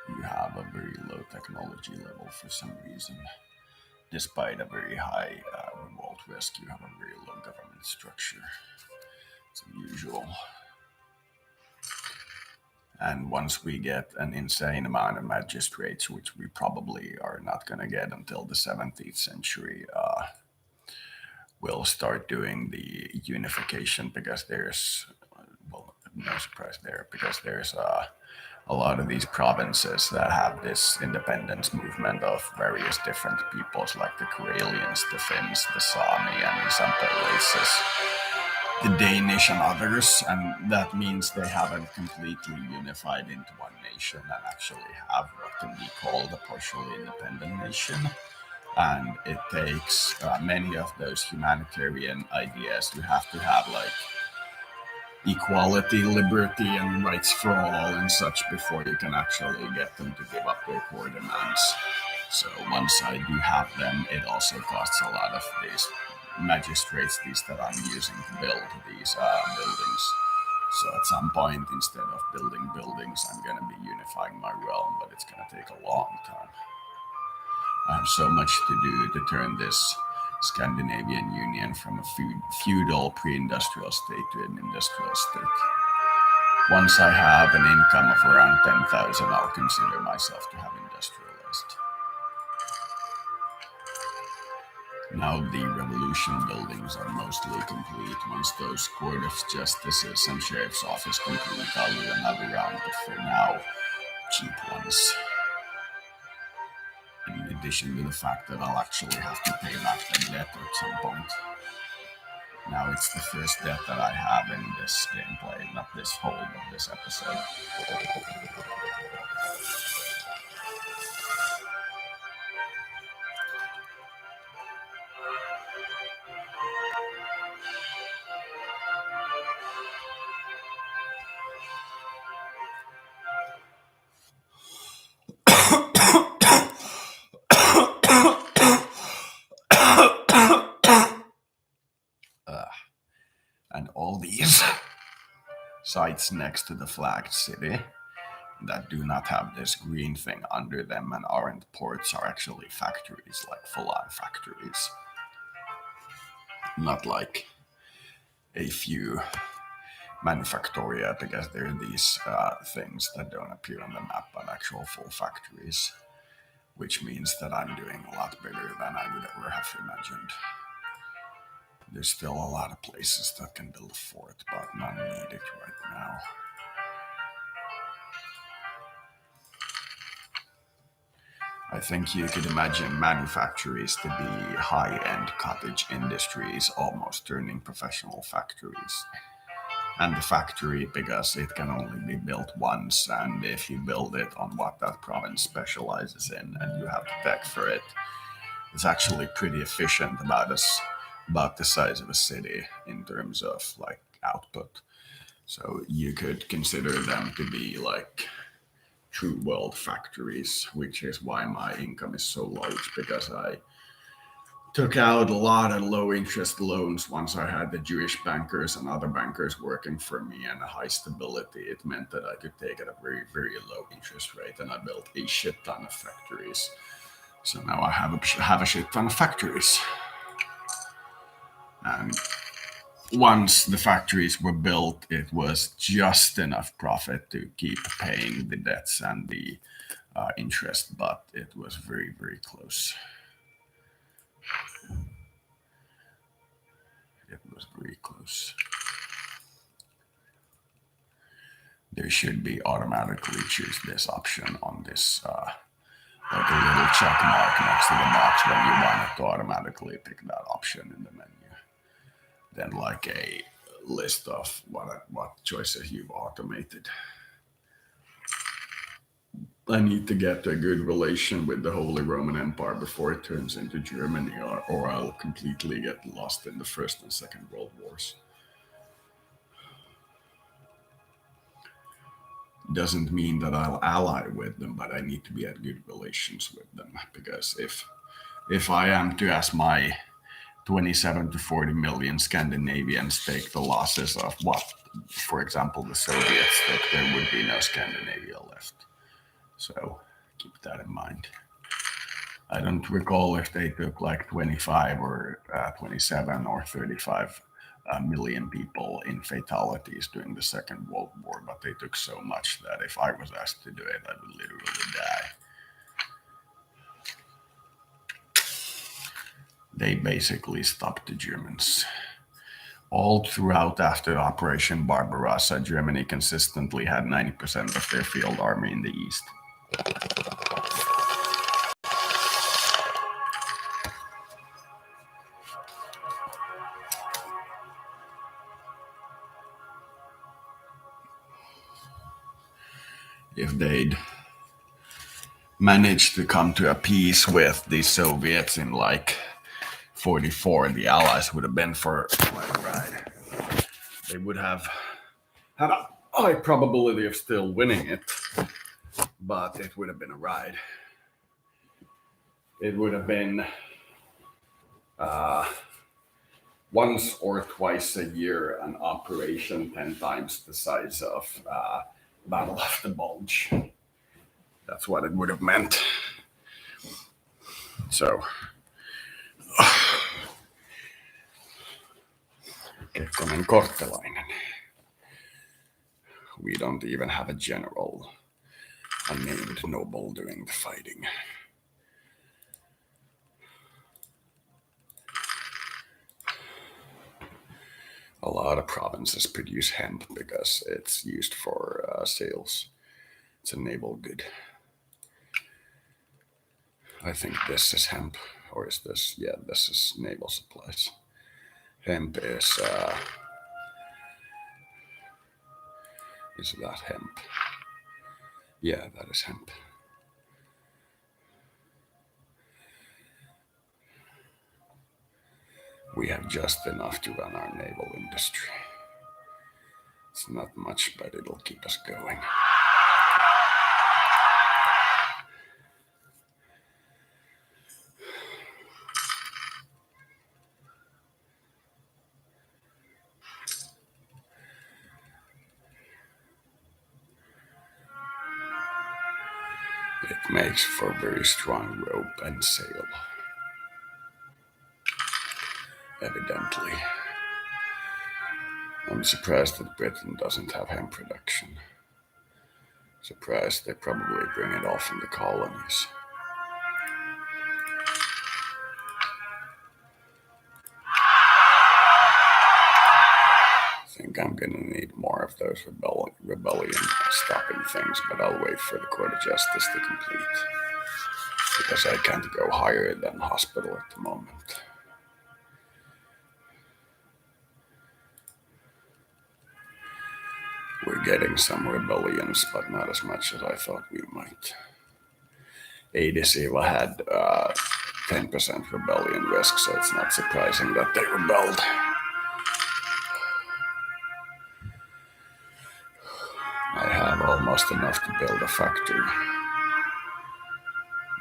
Speaker 1: You have a very low technology level for some reason, despite a very high revolt risk. rescue have a very low government structure, as usual. And once we get an insane amount of magistrates, which we probably are not going to get until the 17th century, we'll start doing the unification because there's, well, no surprise there, because there's a lot of these provinces that have this independence movement of various different peoples, like the Karelians, the Finns, the Sami, and in some places the Danish and others, and that means they haven't completely unified into one nation and actually have what can be called a partially independent nation. And it takes many of those humanitarian ideas. You have to have like equality, liberty, and rights for all and such before you can actually get them to give up their core demands. So once I do have them, it also costs a lot of these magistrates, these that I'm using to build these buildings. So at some point, instead of building buildings, I'm going to be unifying my realm, but it's going to take a long time. I have so much to do to turn this Scandinavian Union from a feudal pre-industrial state to an industrial state. Once I have an income of around 10,000, I'll consider myself to have industrialized. Now the revolution buildings are mostly complete. Once those court of justices and sheriff's office complete, I'll do another round, but for now, cheap ones. In addition to the fact that I'll actually have to pay back the debt at some point. Now it's the first debt that I have in this gameplay, not this whole, but this episode. And all these sites next to the flagged city that do not have this green thing under them and aren't ports are actually factories, like full-on factories. Not like a few manufactoria, because there are these things that don't appear on the map, but actual full factories, which means that I'm doing a lot better than I would ever have imagined. There's still a lot of places that can build a fort, but none needed right now. I think you could imagine manufactories to be high-end cottage industries, almost turning professional factories. And the factory, because it can only be built once, and if you build it on what that province specializes in and you have the tech for it, it's actually pretty efficient, about the size of a city in terms of like output. So you could consider them to be like true world factories, which is why my income is so large, because I took out a lot of low interest loans once I had the Jewish bankers and other bankers working for me and a high stability. It meant that I could take at a very, very low interest rate, and I built a shit ton of factories. So now I have a shit ton of factories. And once the factories were built, it was just enough profit to keep paying the debts and the interest, but it was very, very close. It was very close. There should be automatically choose this option on this, like a little check mark next to the box when you want it to automatically pick that option in the menu. Then like a list of what choices you've automated. I need to get a good relation with the Holy Roman Empire before it turns into Germany, or I'll completely get lost in the First and Second World Wars. Doesn't mean that I'll ally with them, but I need to be at good relations with them, because if I am to ask my 27 to 40 million Scandinavians take the losses of what, for example, the Soviets took, there would be no Scandinavia left. So keep that in mind. I don't recall if they took like 25 or 27 or 35 million people in fatalities during the Second World War, but they took so much that if I was asked to do it, I would literally die. They basically stopped the Germans. All throughout after Operation Barbarossa, Germany consistently had 90% of their field army in the east. If they'd managed to come to a peace with the Soviets in like 44, the Allies would have been for quite a ride. They would have had a high probability of still winning it, but it would have been a ride. It would have been once or twice a year an operation 10 times the size of Battle of the Bulge. That's what it would have meant. So, Kekkonen Kortelainen. We don't even have a general, unnamed noble doing the fighting. A lot of provinces produce hemp because it's used for sales. It's a naval good. I think this is hemp, or is this? Yeah, this is naval supplies. Hemp is that hemp? Yeah, that is hemp. We have just enough to run our naval industry. It's not much, but it'll keep us going. It makes for very strong rope and sail. Evidently. I'm surprised that Britain doesn't have hemp production. Surprised they probably bring it all from the colonies. I think I'm gonna need more of those rebellion stopping things, but I'll wait for the Court of Justice to complete. Because I can't go higher than hospital at the moment. We're getting some rebellions, but not as much as I thought we might. Adesiva had 10% rebellion risk, so it's not surprising that they rebelled. I have almost enough to build a factory.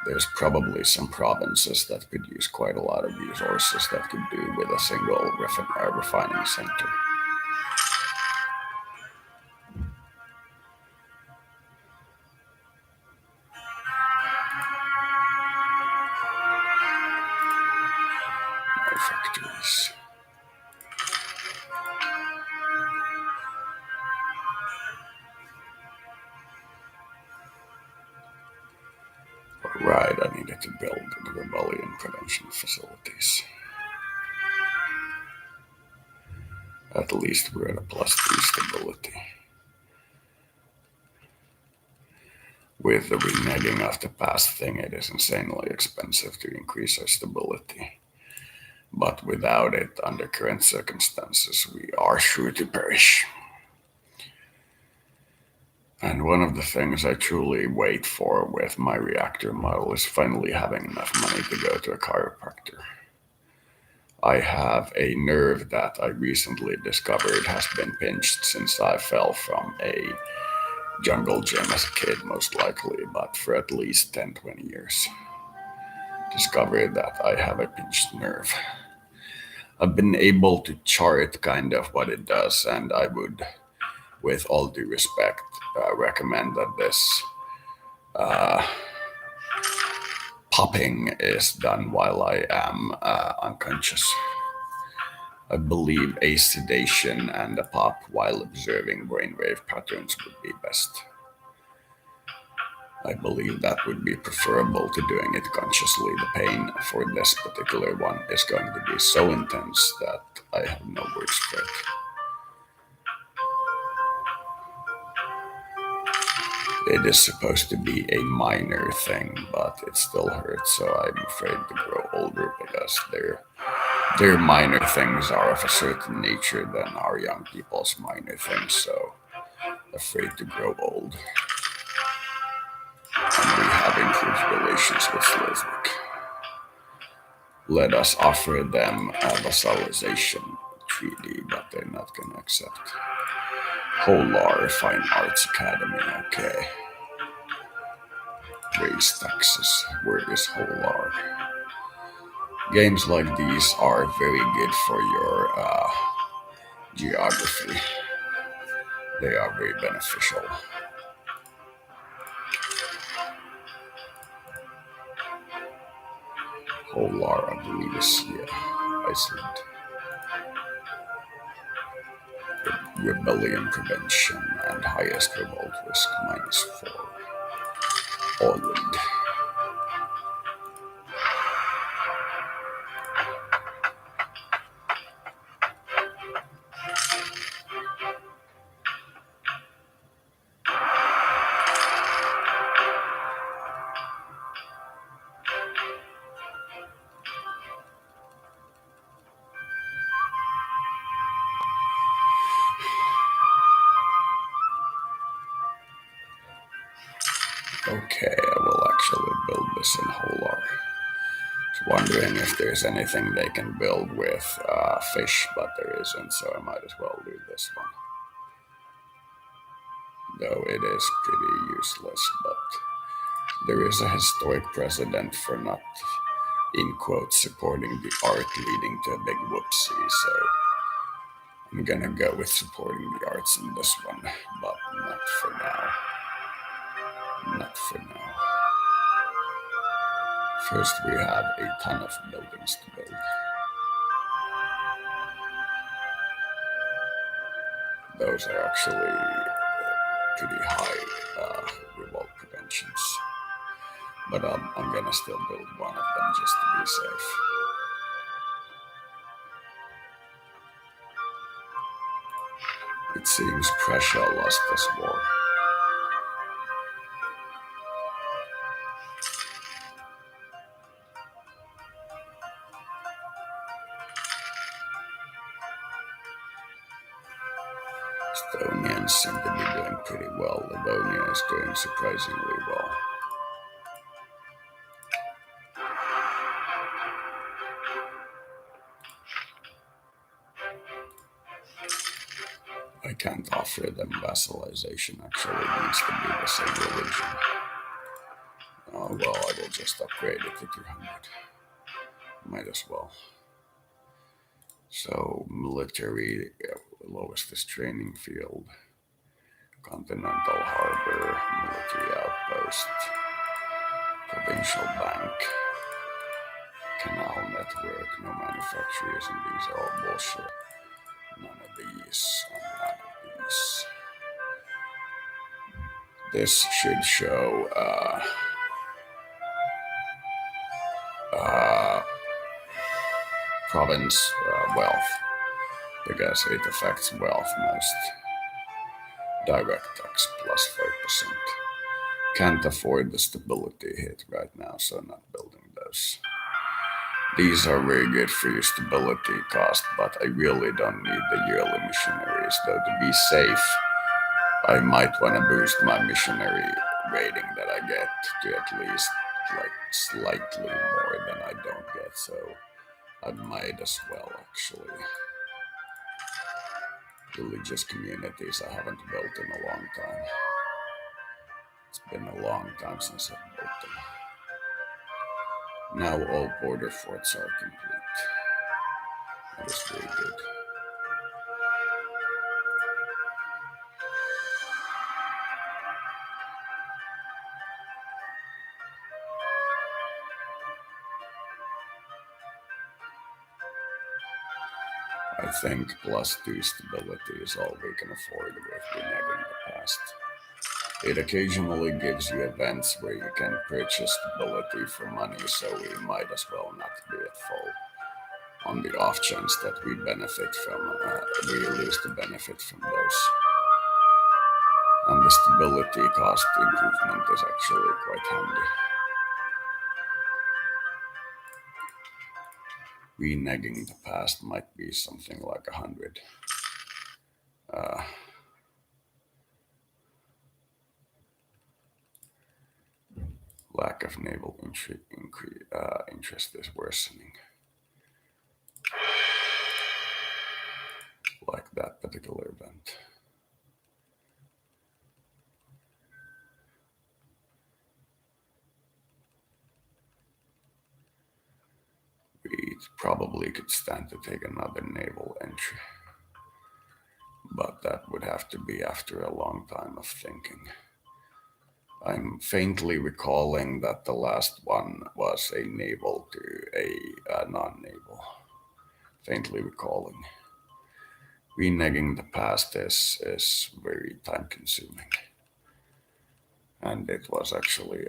Speaker 1: There's probably some provinces that could use quite a lot of resources that could do with a single refining center. No factories. Right, I needed to build the rebellion prevention facilities. At least we're at a +3 stability. With the reneging of the past thing, it is insanely expensive to increase our stability. But without it, under current circumstances, we are sure to perish. And one of the things I truly wait for with my reactor model is finally having enough money to go to a chiropractor. I have a nerve that I recently discovered has been pinched since I fell from a jungle gym as a kid, most likely, but for at least 10-20 years. Discovered that I have a pinched nerve. I've been able to chart kind of what it does, and I would, with all due respect, recommend that this popping is done while I am unconscious. I believe a sedation and a pop while observing brainwave patterns would be best. I believe that would be preferable to doing it consciously. The pain for this particular one is going to be so intense that I have no words for it. It is supposed to be a minor thing, but it still hurts, so I'm afraid to grow older because their minor things are of a certain nature than our young people's minor things, so afraid to grow old. And rehab includes relations with Slizwick. Let us offer them a vassalization treaty, but they're not going to accept. Holar Fine Arts Academy, okay. Raise taxes. Where is Holar? Games like these are very good for your geography. They are very beneficial. Holar, I believe, is Iceland. Rebellion prevention and highest revolt risk -4. Orland. Okay, I will actually build this in Holar. Wondering if there's anything they can build with fish, but there isn't, so I might as well do this one. Though it is pretty useless, but there is a historic precedent for not, in quotes, supporting the art leading to a big whoopsie, so I'm gonna go with supporting the arts in this one, but not for now. Not for now. First, we have a ton of buildings to build. Those are actually pretty high revolt preventions. But I'm gonna still build one of them just to be safe. It seems Prussia lost this war. Estonians seem to be doing pretty well. Livonia is doing surprisingly well. I can't offer them vassalization, actually it needs to be the same religion. Oh well, I will just upgrade it to 200. Might as well. So, military, lowest is training field, continental harbor, military outpost, provincial bank, canal network, no manufacturers, and these are all bullshit. None of these, and none of these. This should show province wealth, because it affects wealth most. Direct tax plus 5%. Can't afford the stability hit right now, so not building those. These are very good for your stability cost, but I really don't need the yearly missionaries, though to be safe, I might want to boost my missionary rating that I get to at least like slightly more than I don't get, so I might as well actually. Religious communities I haven't built in a long time. It's been a long time since I've built them. Now all border forts are complete. That is very good. I think +2 stability is all we can afford with reneging the past. It occasionally gives you events where you can purchase stability for money, so we might as well not be at fault on the off chance that we lose the benefit from those. And the stability cost improvement is actually quite handy. Reneging the past might be something like 100. Lack of naval interest is worsening. Like that particular event. We probably could stand to take another naval entry, but that would have to be after a long time of thinking. I'm faintly recalling that the last one was a naval to a non-naval. Faintly recalling. Reneging the past is very time consuming. And it was actually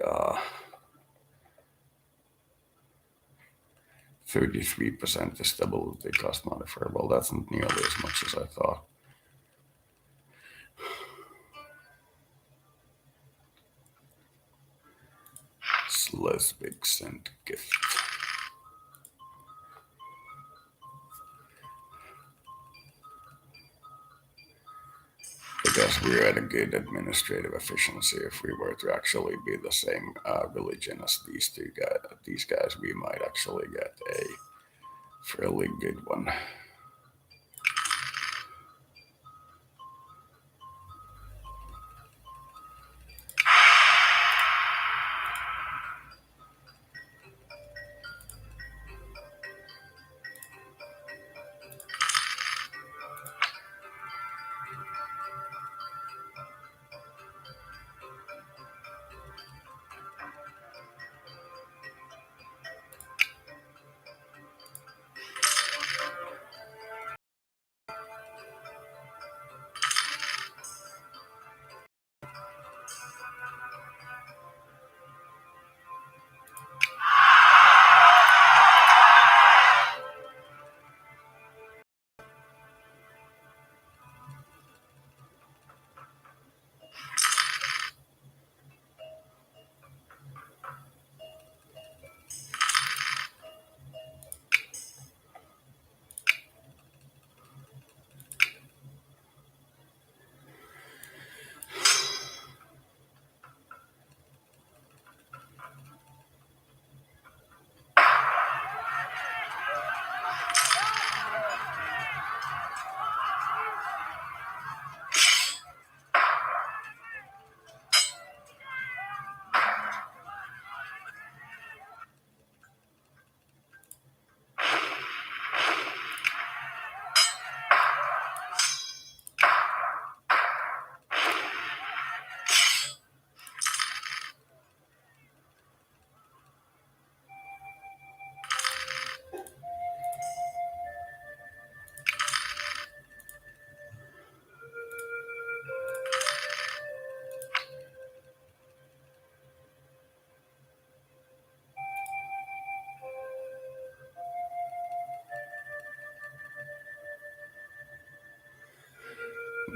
Speaker 1: 33% stability cost modifier. Well, that's not nearly as much as I thought. Slesvig sent gift. Because we're at a good administrative efficiency, if we were to actually be the same religion as these guys, we might actually get a fairly good one.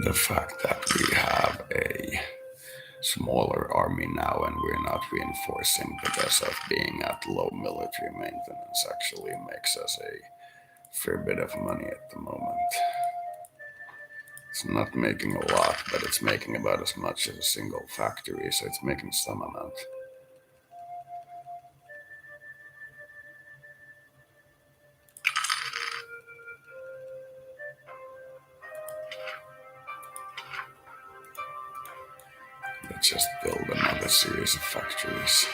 Speaker 1: The fact that we have a smaller army now and we're not reinforcing because of being at low military maintenance actually makes us a fair bit of money at the moment. It's not making a lot, but it's making about as much as a single factory, so it's making some amount. Let's just build another series of factories.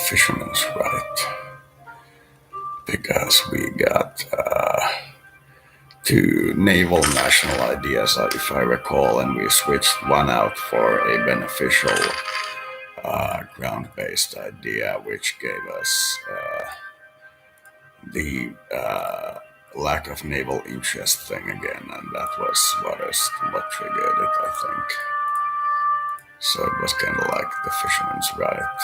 Speaker 1: fisherman's right because we got two naval national ideas, if I recall, and we switched one out for a beneficial ground-based idea, which gave us the lack of naval interest thing again, and that was what triggered it, I think. So it was kind of like the fisherman's right.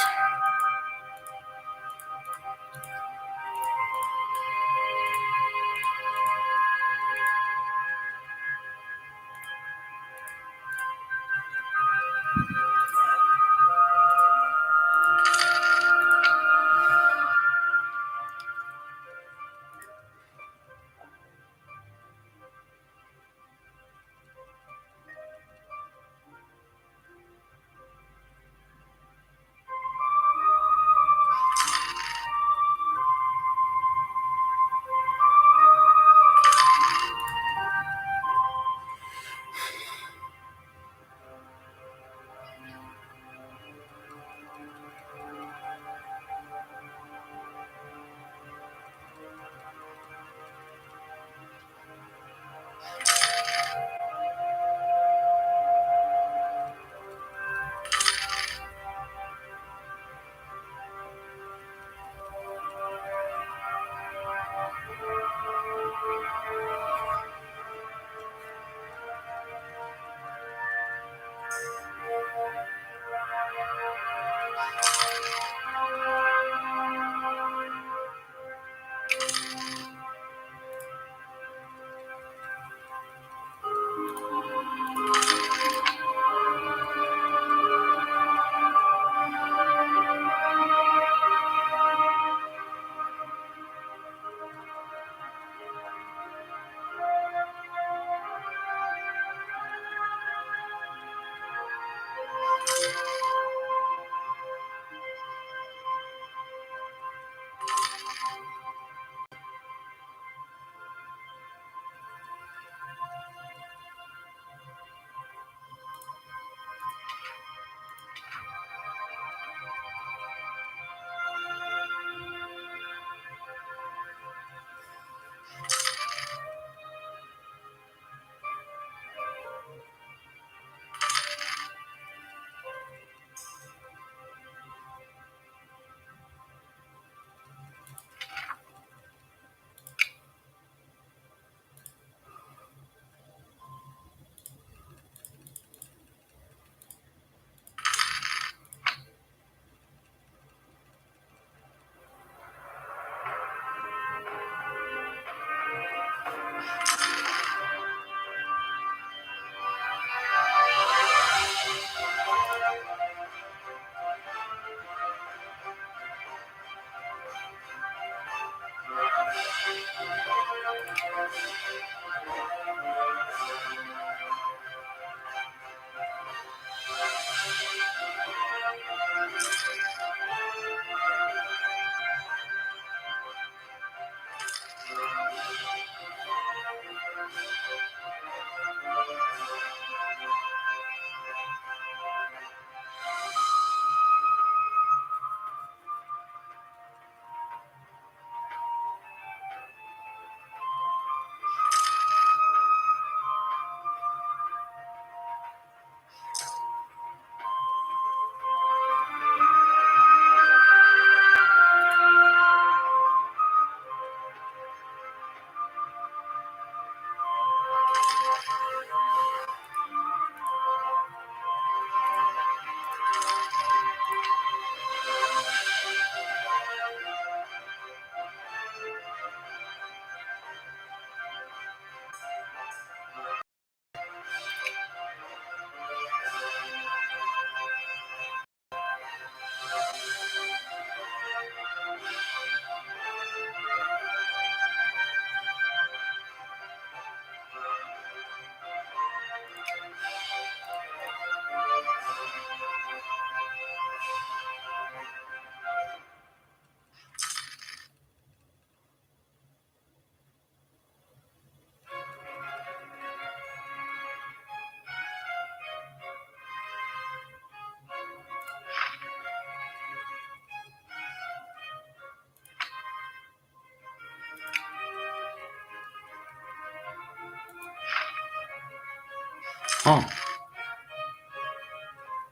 Speaker 1: Oh,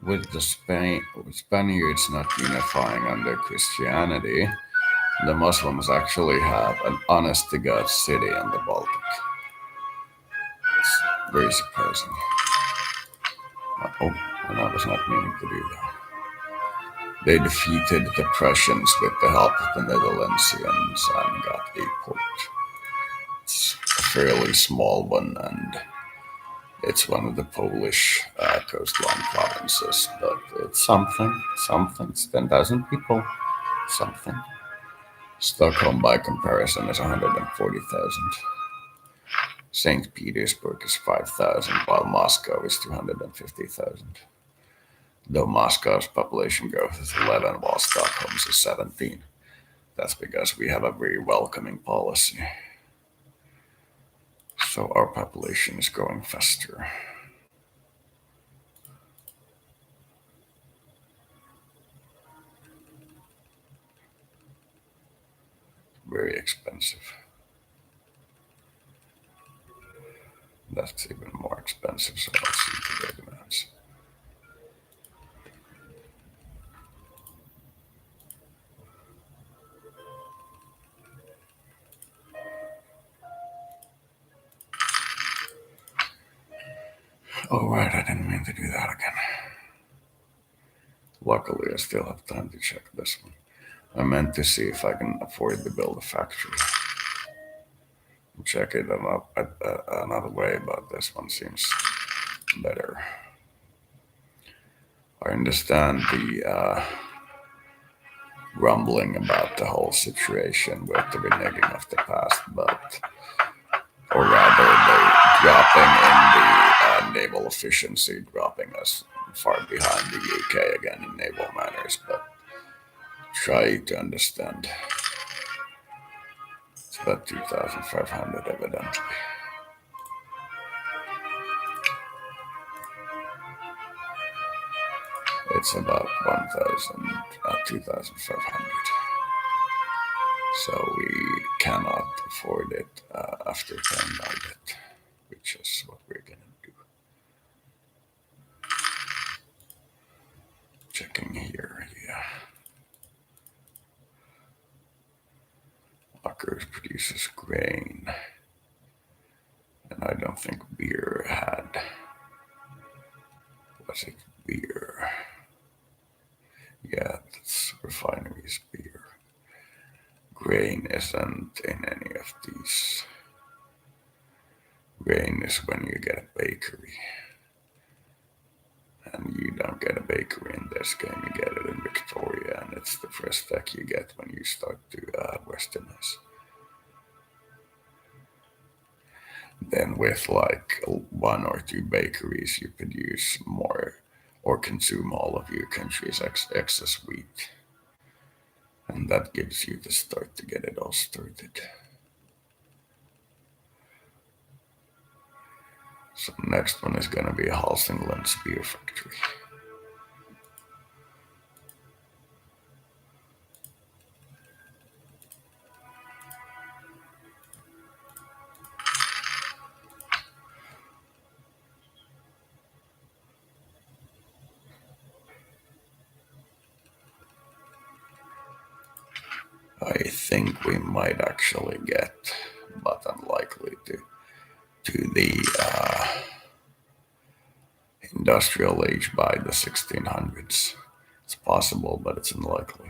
Speaker 1: with the Spaniards not unifying under Christianity, the Muslims actually have an honest to God city in the Baltic. It's very surprising. Oh, and I was not meaning to do that. They defeated the Prussians with the help of the Netherlands and got a port. It's a fairly small one, and it's one of the Polish coastline provinces, but it's something. It's 10,000 people, something. Stockholm, by comparison, is 140,000. St. Petersburg is 5,000, while Moscow is 250,000. Though Moscow's population growth is 11, while Stockholm's is 17. That's because we have a very welcoming policy. So our population is growing faster. Very expensive. That's even more expensive, so let's see the demands. Oh, right, I didn't mean to do that again. Luckily, I still have time to check this one. I meant to see if I can afford to build a factory. Check it another way, but this one seems better. I understand the grumbling about the whole situation with the reneging of the past, but, or rather, the dropping in the naval efficiency, dropping us far behind the UK again in naval manners, but try to understand. It's about 2,500 evidently. It's about 2,500. So we cannot afford it after paying our debt, which is what we're going to do. Checking here, yeah. Walker produces grain. And I don't think beer had. Was it beer? Yeah, that's refineries beer. Grain isn't in any of these. Grain is when you get a bakery. And you don't get a bakery in this game, you get it in Victoria, and it's the first tech you get when you start to westernize. Then with like one or two bakeries, you produce more or consume all of your country's excess wheat. And that gives you the start to get it all started. So next one is going to be a Hälsingland beer factory. I think we might actually get, but unlikely to the industrial age by the 1600s. It's possible, but it's unlikely.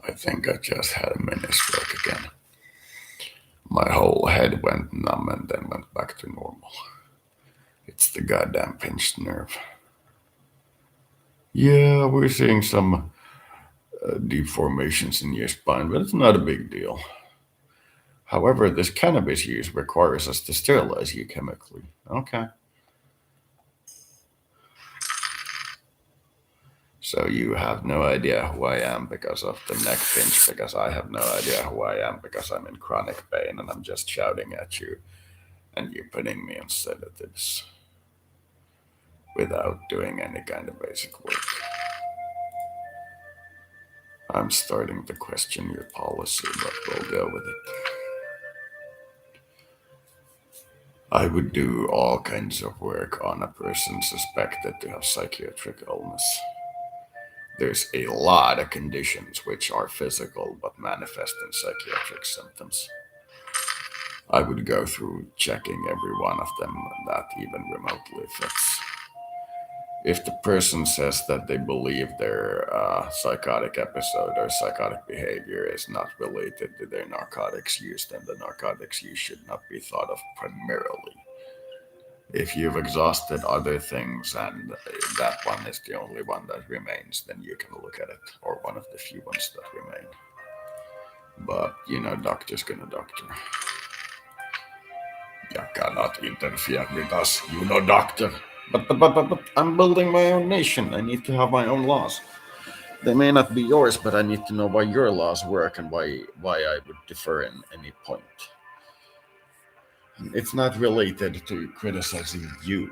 Speaker 1: I think I just had a mini stroke again. My whole head went numb and then went back to normal. It's the goddamn pinched nerve. Yeah, we're seeing some deep formations in your spine, but it's not a big deal. However, this cannabis use requires us to sterilize you chemically. Okay. So you have no idea who I am because of the neck pinch, because I have no idea who I am because I'm in chronic pain and I'm just shouting at you and you're putting me on sedatives without doing any kind of basic work. I'm starting to question your policy, but we'll deal with it. I would do all kinds of work on a person suspected to have psychiatric illness. There's a lot of conditions which are physical but manifest in psychiatric symptoms. I would go through checking every one of them that even remotely fits. If the person says that they believe their psychotic episode or psychotic behavior is not related to their narcotics use, then the narcotics use should not be thought of primarily. If you've exhausted other things and that one is the only one that remains, then you can look at it, or one of the few ones that remain. But, doctor's gonna doctor. You cannot interfere with us, doctor. But I'm building my own nation. I need to have my own laws. They may not be yours, but I need to know why your laws work and why I would differ in any point. It's not related to criticizing you.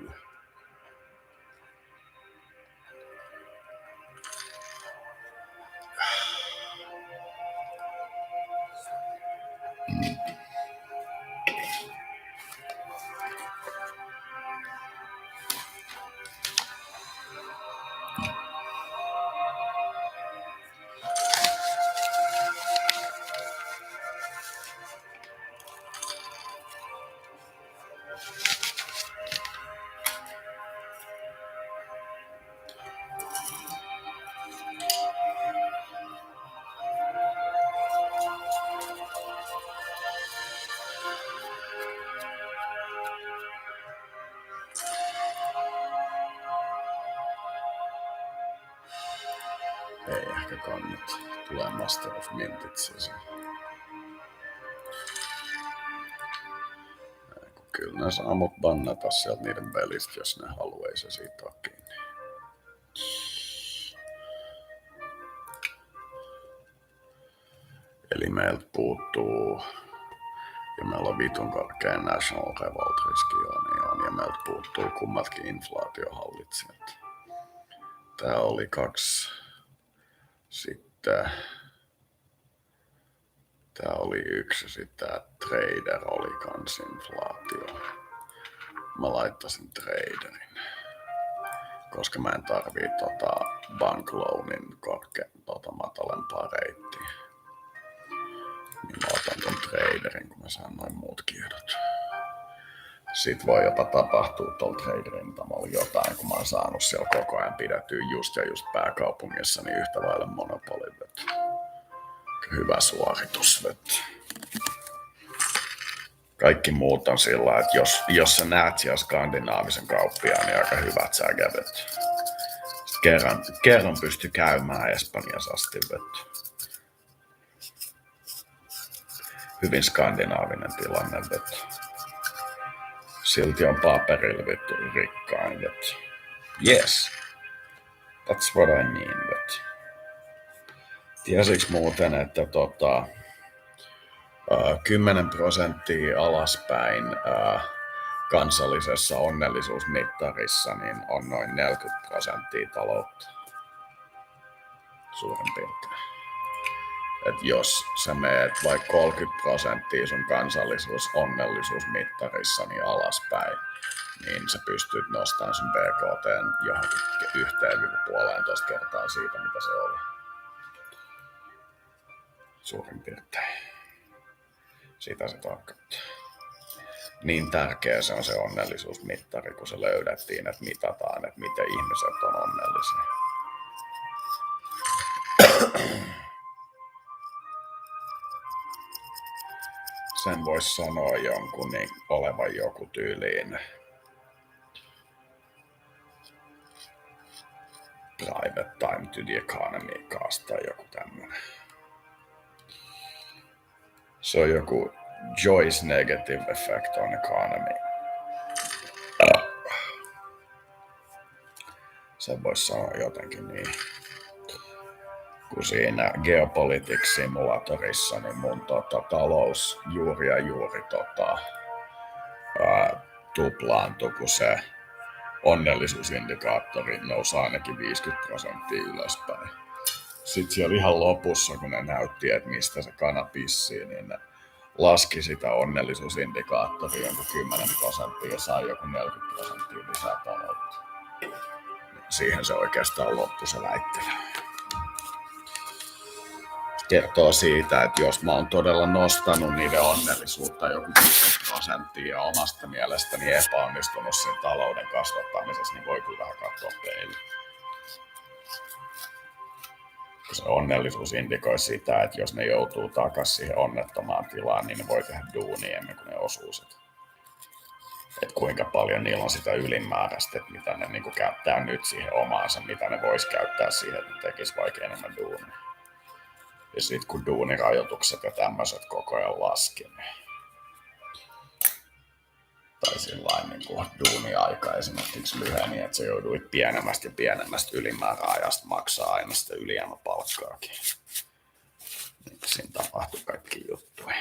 Speaker 1: Ei ehkä kannata. Tulee Master of Mintit sisään. Kyllä ne saa mut bannata sieltä niiden pelistä, jos ne haluaa, se siitä on kiinni. Eli meiltä puuttuu, ja meillä on vitun korkea National Revolt riski on, ja meiltä puuttuu kummatkin inflaatiohallitsijat. Tää oli 2. Sitten tää oli 1 ja sitten tää trader oli kans inflaatio. Mä laittaisin traderin, koska mä en tarvii bankloanin matalempaa reittiä. Niin mä otan ton traderin, kun mä saan noin muut tiedot. Sit voi jopa tapahtua tuolla traderin tamalla jotain, kun mä oon saanut siellä koko ajan pidettyä just pääkaupungissa, niin yhtä lailla monopolivet. Hyvä suoritus. Kaikki muut on sillä, että jos sä näet siellä skandinaavisen kauppiaan, niin aika hyvät sä kävet. Kerran pysty käymään Espanjassa asti vettä. Hyvin skandinaavinen tilanne vettä. Silti on paperilla vittu rikkain vettä. Yes, that's what I mean vettä. Tiesiks muuten, että 10% alaspäin kansallisessa onnellisuusmittarissa niin on noin 40% taloutta suurin piirtein. Et jos sä meet vaikka 30% sun onnellisuusmittarissa niin alaspäin, niin sä pystyt nostamaan sun BKT:n johonkin 1,5 kertaa siitä, mitä se oli. Suurin piirtein. Sitä se tarkoittaa. Niin tärkeä se on se onnellisuusmittari, kun se löydettiin, että mitataan, että miten ihmiset on onnellisia. sen voisi sanoa jonkun niin olevan joku tyyliin private time to the economy cast tai joku tämmönen. Se on joku Joyce negative effect on economy. Se voisi sanoa jotenkin niin. Kun siinä Geopolitics-simulatorissa niin mun talous juuri tuplaantui, kun se onnellisuusindikaattori nousi ainakin 50% ylöspäin. Sitten siellä ihan lopussa, kun ne näytti, että mistä se kana pissii, niin ne laski sitä onnellisuusindikaattoria jonkun 10% ja sai joku 40% lisää taloutta. Siihen se oikeastaan loppui se väittely. Kertoo siitä, että jos mä oon todella nostanut niiden onnellisuutta joku 50% ja omasta mielestäni epäonnistunut sen talouden kasvattamisessa, niin voi kyllä vähän katsoa peiliin. Se onnellisuus indikoi sitä, että jos ne joutuu takaisin siihen onnettomaan tilaan, niin ne voi tehdä duunia ennen kuin ne osuu sitä. Että kuinka paljon niillä on sitä ylimääräistä, että mitä ne niin kuin käyttää nyt siihen omaansa, mitä ne vois käyttää siihen, että ne tekis vaikka enemmän duunia. Ja sit kun duunirajoitukset ja tämmöiset koko ajan laski, tai sillain niin kuin duuniaika esimerkiksi lyheni, että se joudui pienemmästä ja pienemmästä ylimääräajasta maksaa aina sitä ylijäämäpalkkaakin. Niin siinä tapahtui kaikki juttuja.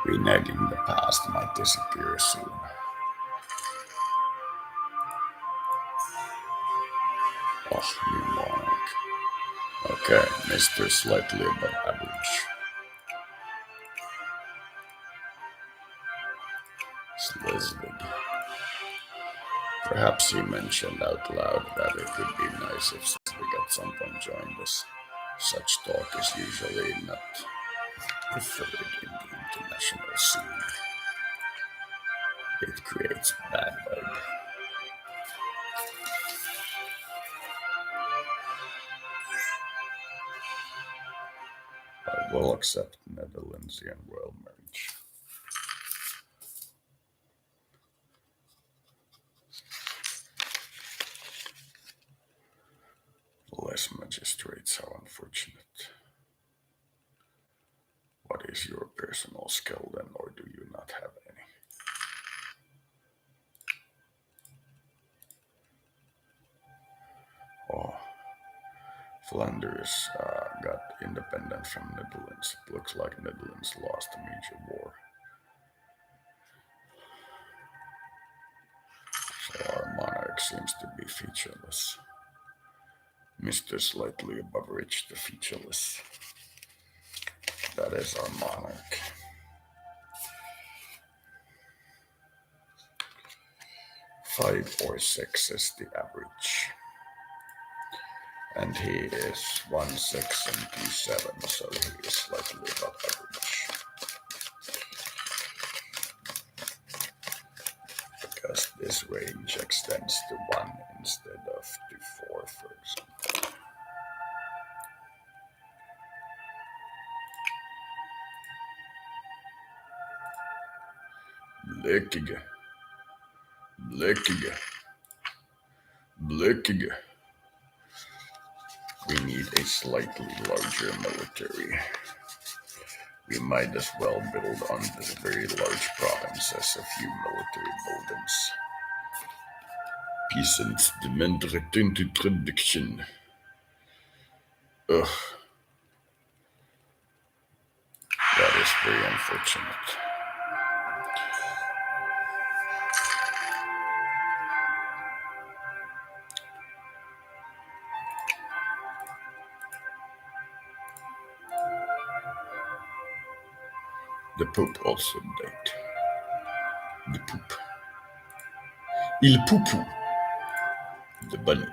Speaker 1: Reneging the past might disappear soon. Oh, new monarch. Okay, Mr. Slightly above average. Slesvig. Perhaps he mentioned out loud that it would be nice if Slesvig at some point joined us. Such talk is usually not preferred in the international scene. It creates bad vibe. I will accept Netherlandsian royal marriage. Less magistrates, how unfortunate. What is your personal skill then, or do you not have any? Oh, Flanders got independent from Netherlands. It looks like Netherlands lost a major war. So our monarch seems to be featureless. Mr. Slightly above rich, the featureless. That is our monarch. Five or six is the average. And he is 1, 6, and 2, 7, so he is slightly above average. Because this range extends to 1 instead of to 4, for example. Lyckige. Blicking. Blicking. We need a slightly larger military. We might as well build on this very large province as a few military buildings. Peasants demand return to tradition. Ugh, that is very unfortunate. The Pope also died. The poop. Il poupou. The bunny.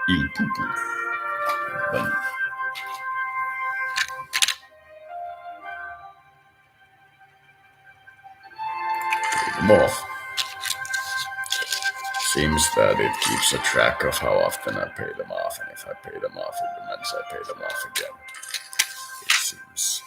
Speaker 1: Il poupou. Bunny. Pay them off. Seems that it keeps a track of how often I pay them off, and if I pay them off, it demands I pay them off again. It seems.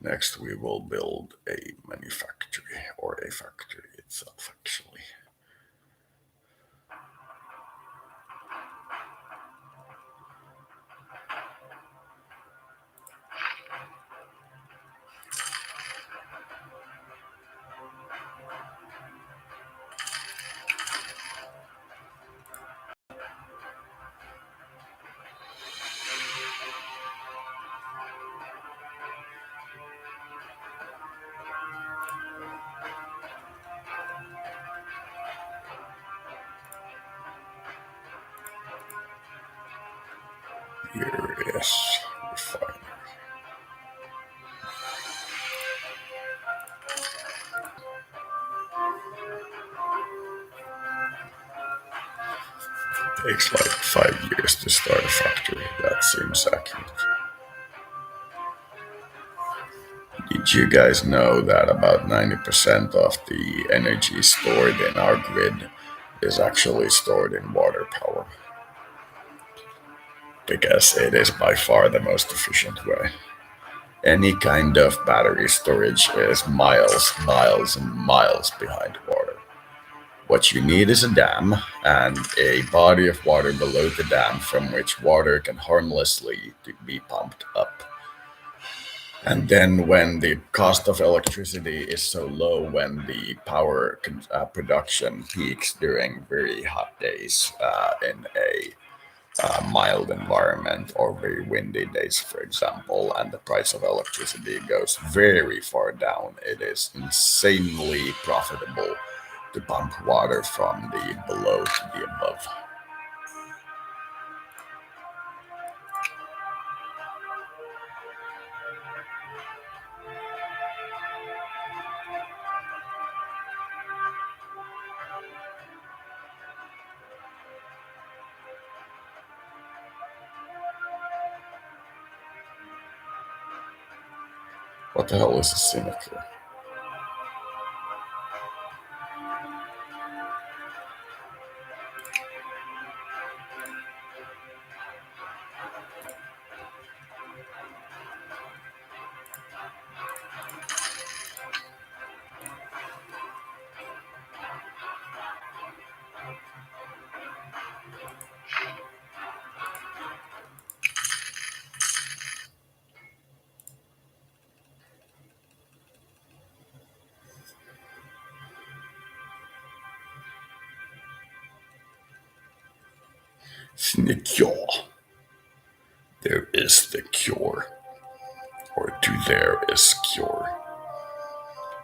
Speaker 1: Next, we will build a manufactory, or a factory itself, actually. Here is refinery. Takes like 5 years to start a factory. That seems accurate. Did you guys know that about 90% of the energy stored in our grid is actually stored in water power? Because it is by far the most efficient way. Any kind of battery storage is miles, miles, and miles behind water. What you need is a dam and a body of water below the dam from which water can harmlessly be pumped up. And then when the cost of electricity is so low, when the power production peaks during very hot days in a mild environment or very windy days, for example, and the price of electricity goes very far down, it is insanely profitable to pump water from the below to the above. What the hell is a sinecure? Sinecure. There is the cure. Or to there is cure.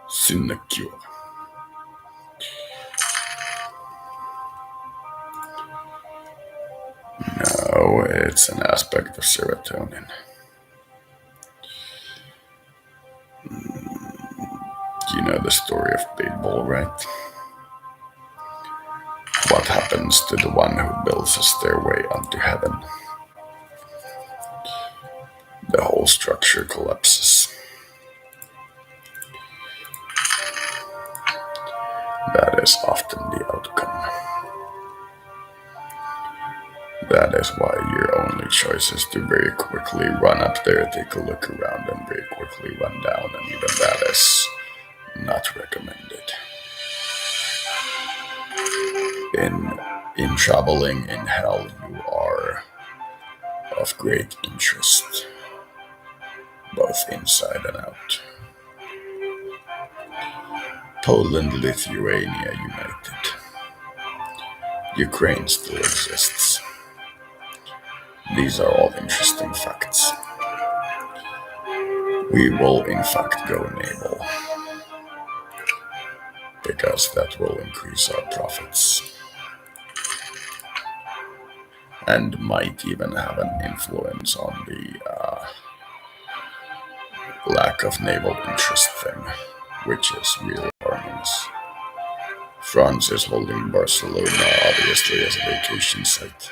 Speaker 1: Sinecure. No, it's an aspect of serotonin. You know the story of Big Bull, right? What happened happens to the one who builds a stairway unto heaven? The whole structure collapses. That is often the outcome. That is why your only choice is to very quickly run up there, take a look around, and very quickly run down, and even that is not recommended. In traveling in hell, you are of great interest, both inside and out. Poland, Lithuania united. Ukraine still exists. These are all interesting facts. We will in fact go naval, because that will increase our profits and might even have an influence on the lack of naval interest thing, which is really harming us. France is holding Barcelona obviously as a vacation site.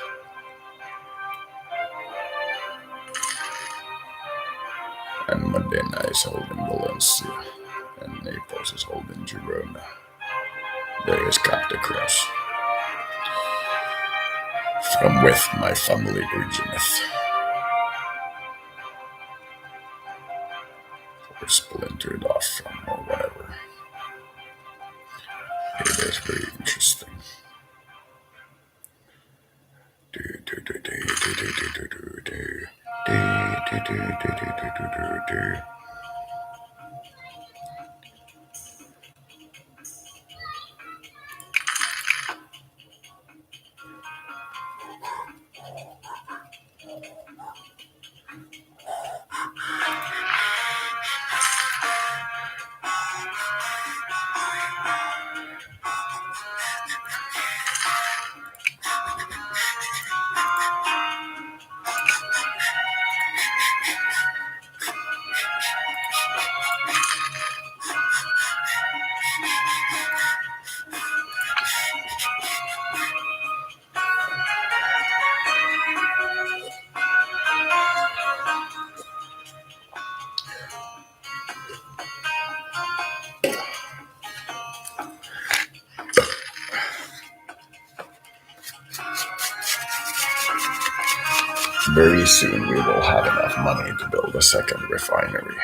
Speaker 1: And Modena is holding Valencia, and Naples is holding Girona. There is Cap de Cross, from with my family origineth, or splintered off from, or whatever. It is very interesting. Very soon we will have enough money to build a second refinery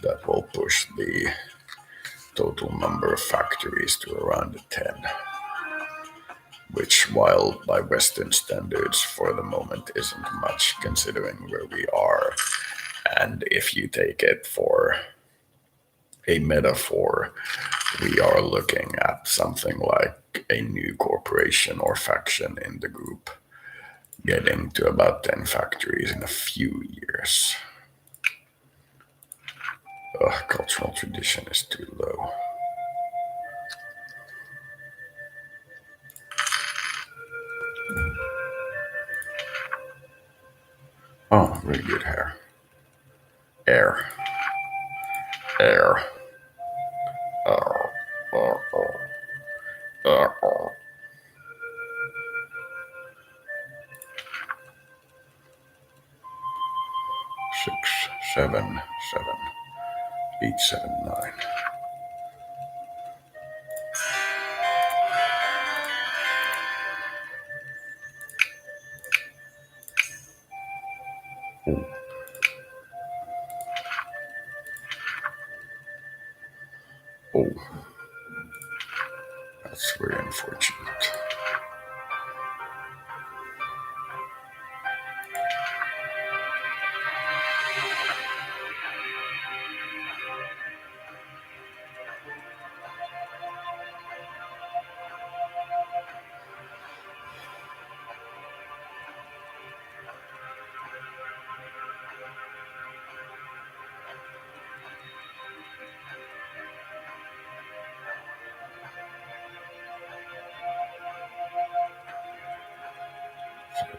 Speaker 1: that will push the total number of factories to around 10, which, while by Western standards for the moment isn't much considering where we are, and if you take it for a metaphor, we are looking at something like a new corporation or faction in the group getting to about 10 factories in a few years. Cultural tradition is too low. Oh, really good hair. Air. Air. Air. Air. Air. Air. 6, 7, 7, 8, 7, 9. Oh. Oh. That's very unfortunate.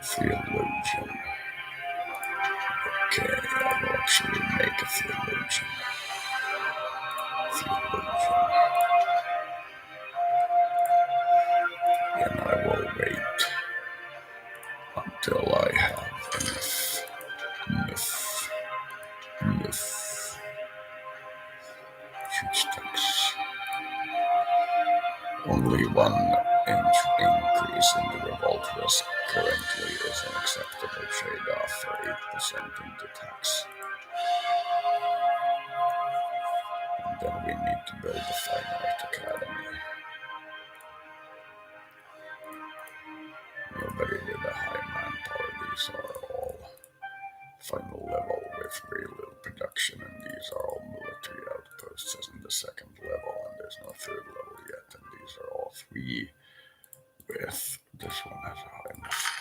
Speaker 1: Theologian. Okay, I will actually make a theologian. Theologian. And I huge tax. Only 1 inch increase in the revolt risk currently is an acceptable trade-off for 8% into tax. And then we need to build a fine art academy. Nobody with a high manpower. These are all final level with very little production, and these are all military outposts as in the second level, and there's no third level yet, and these are all 3 with this one has a high enough.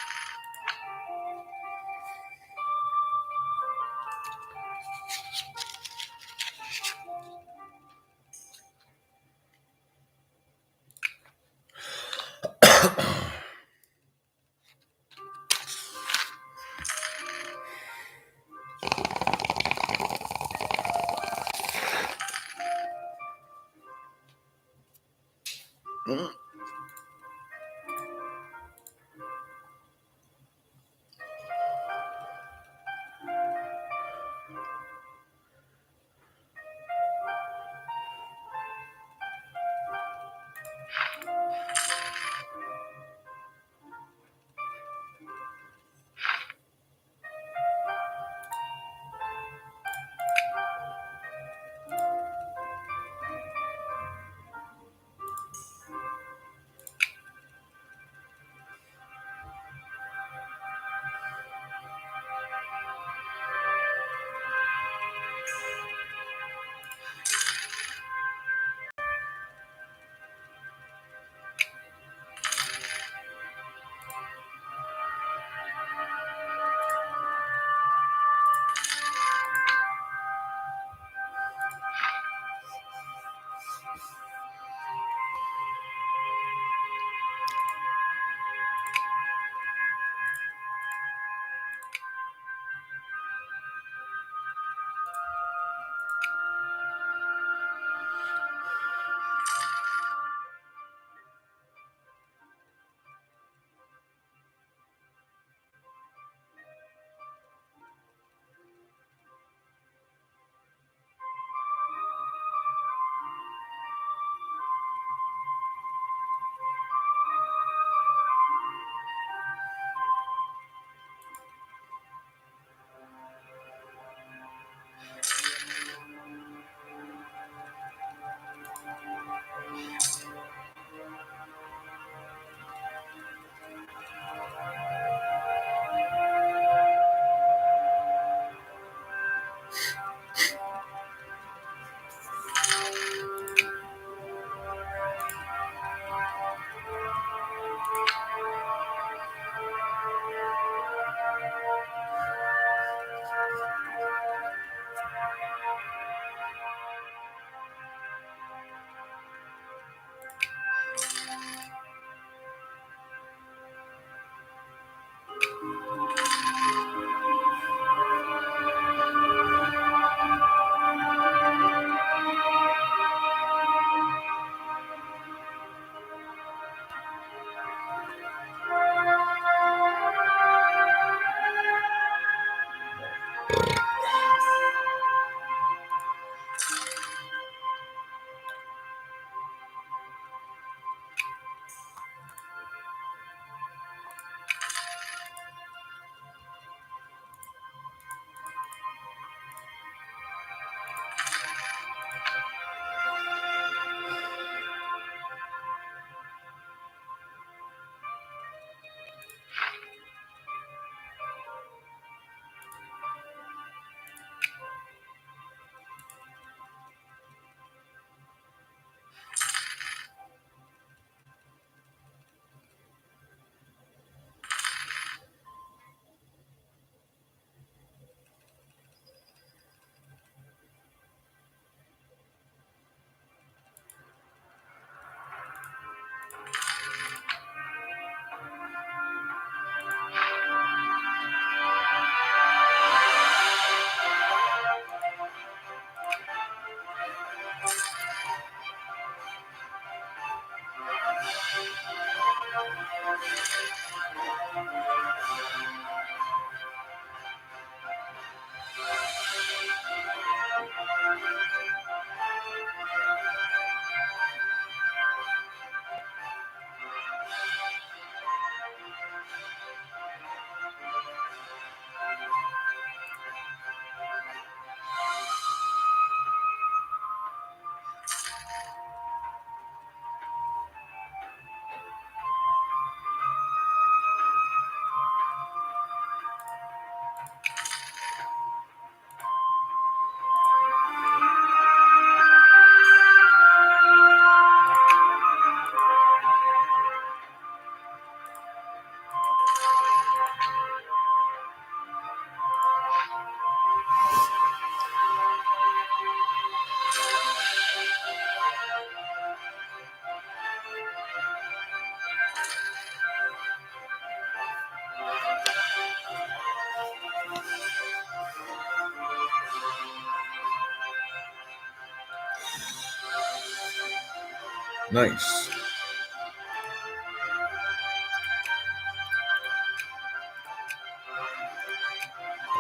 Speaker 1: Nice.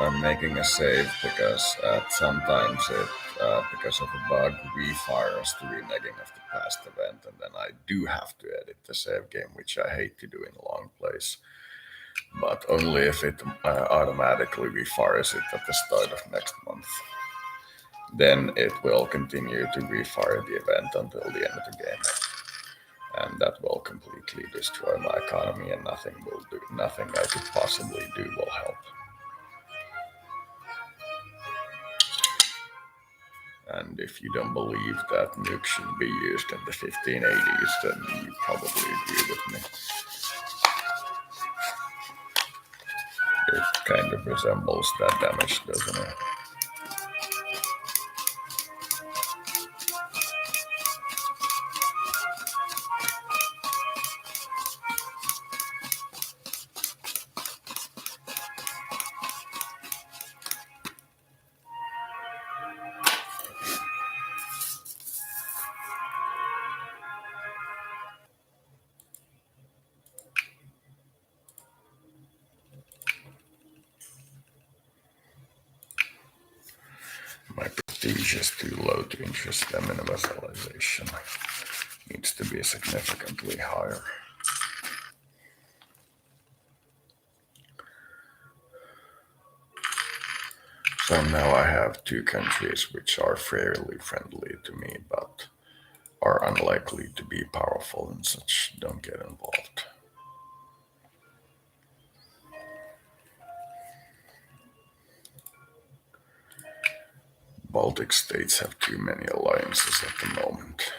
Speaker 1: I'm making a save because sometimes because of a bug, refires the reneging of the past event, and then I do have to edit the save game, which I hate to do in long plays, but only if it automatically refires it at the start of next month. Then it will continue to refire the event until the end of the game, and that will completely destroy my economy, and nothing I could possibly do will help. And if you don't believe that nuke should be used in the 1580s, then you probably agree with me. It kind of resembles that damage, doesn't it? My prestige is too low to interest them in a vassalization. Needs to be significantly higher. So now I have two countries which are fairly friendly to me, but are unlikely to be powerful and such. Don't get involved. Baltic states have too many alliances at the moment.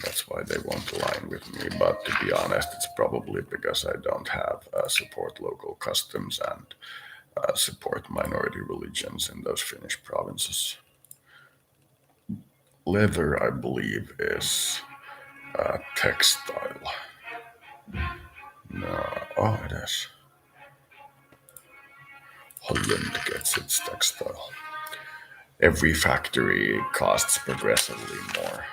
Speaker 1: That's why they won't align with me, but to be honest, it's probably because I don't have support local customs and support minority religions in those Finnish provinces. Leather, I believe, is textile. No, oh, it is. Holland gets its textile. Every factory costs progressively more.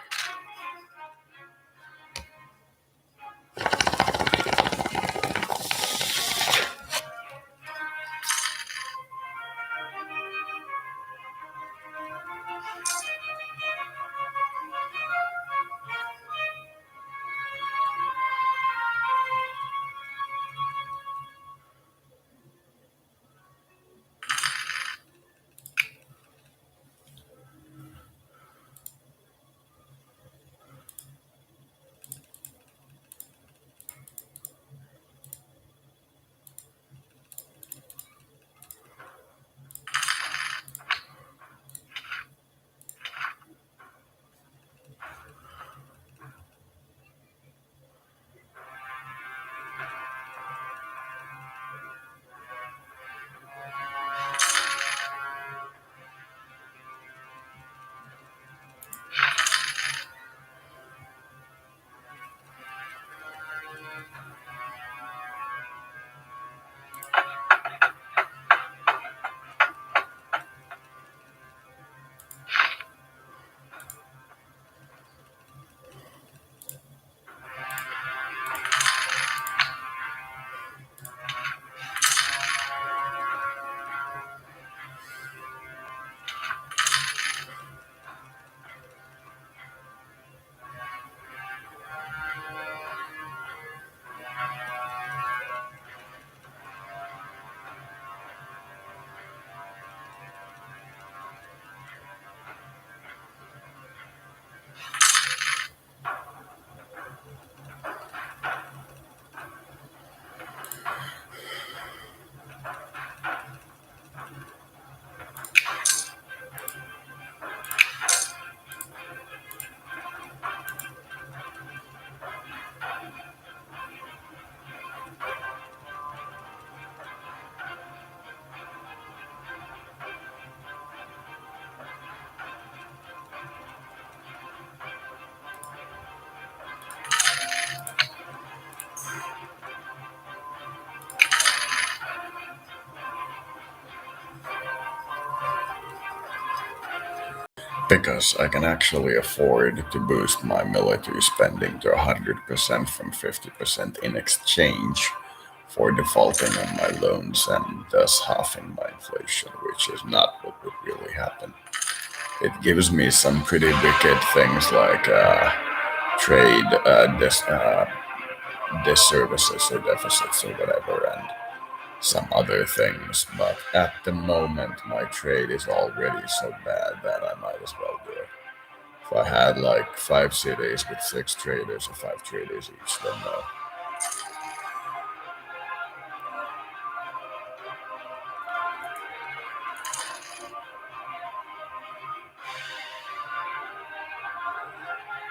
Speaker 1: Because I can actually afford to boost my military spending to 100% from 50% in exchange for defaulting on my loans and thus halving my inflation, which is not what would really happen. It gives me some pretty wicked things like trade disservices or deficits or whatever, and some other things. But at the moment, my trade is already so bad that I might as well do it. If I had like 5 cities with 6 traders or 5 traders each, then no.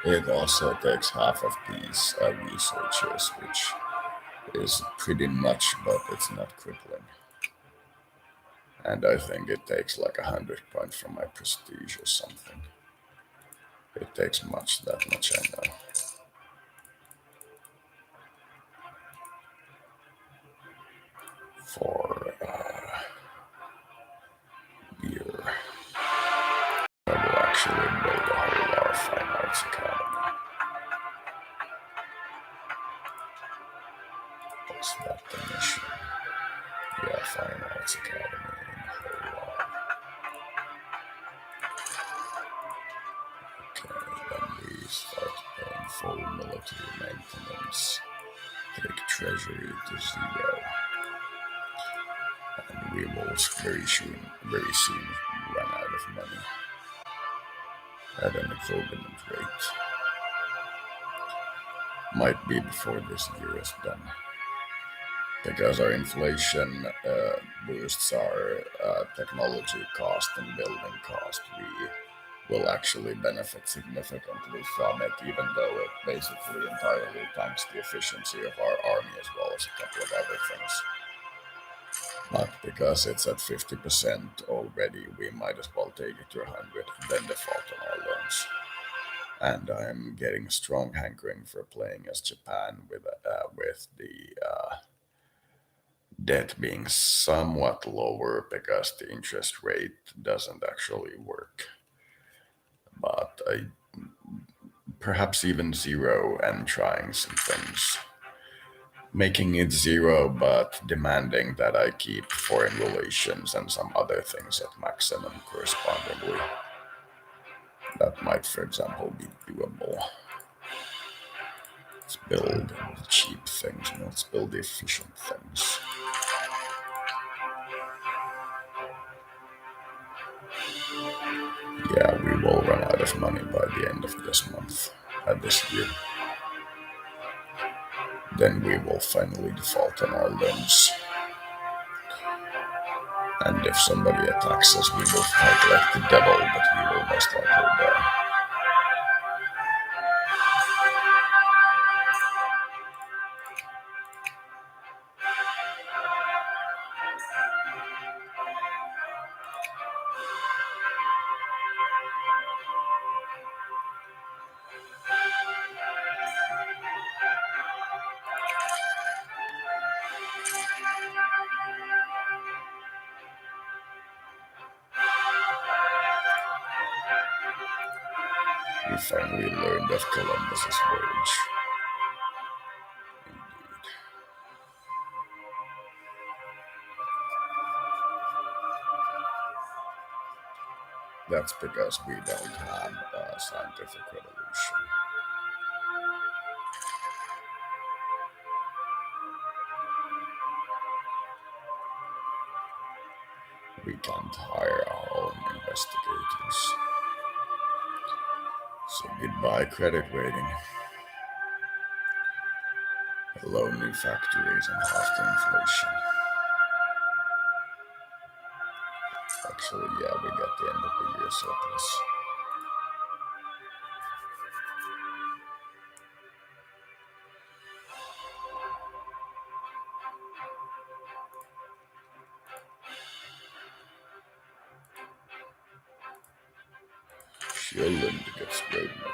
Speaker 1: It also takes half of these researchers, which is pretty much, but it's not crippling. And I think it takes like 100 points from my prestige or something. It takes that much, I know. For beer, I will actually build a whole lot of fine arts academy. What's that the mission? Yeah, fine arts academy in whole lot. Okay, then we start paying full military maintenance. Take treasury to zero. And we will very soon run out of money at an exorbitant rate. Might be before this year is done. Because our inflation boosts our technology cost and building cost, we will actually benefit significantly from it, even though it basically entirely tanks the efficiency of our army as well as a couple of other things. But because it's at 50% already, we might as well take it to 100 and then default on our loans. And I'm getting a strong hankering for playing as Japan with the debt being somewhat lower because the interest rate doesn't actually work. But perhaps even zero and trying some things. Making it zero, but demanding that I keep foreign relations and some other things at maximum correspondingly. That might, for example, be doable. Let's build the cheap things, let's build the efficient things. Yeah, we will run out of money by the end of this month, this year. Then we will finally default on our loans. And if somebody attacks us, we will fight like the devil, but we will most likely die. We finally learned of Columbus's voyage. Indeed. That's because we don't have a scientific revolution. We can't hire our own investigators. So goodbye credit rating. Hello new factories and half the inflation. Actually, yeah, we got the end of the year surplus. Children gets great network.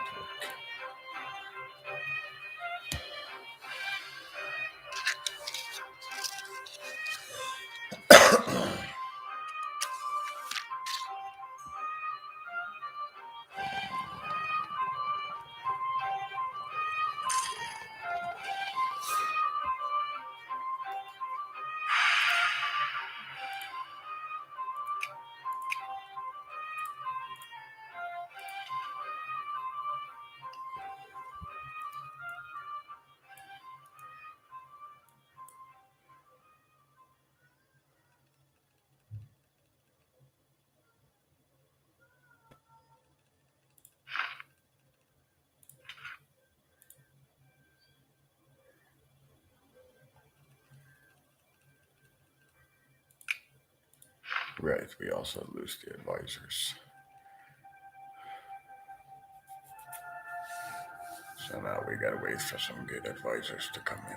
Speaker 1: Right, we also lose the advisors. So now we gotta wait for some good advisors to come in.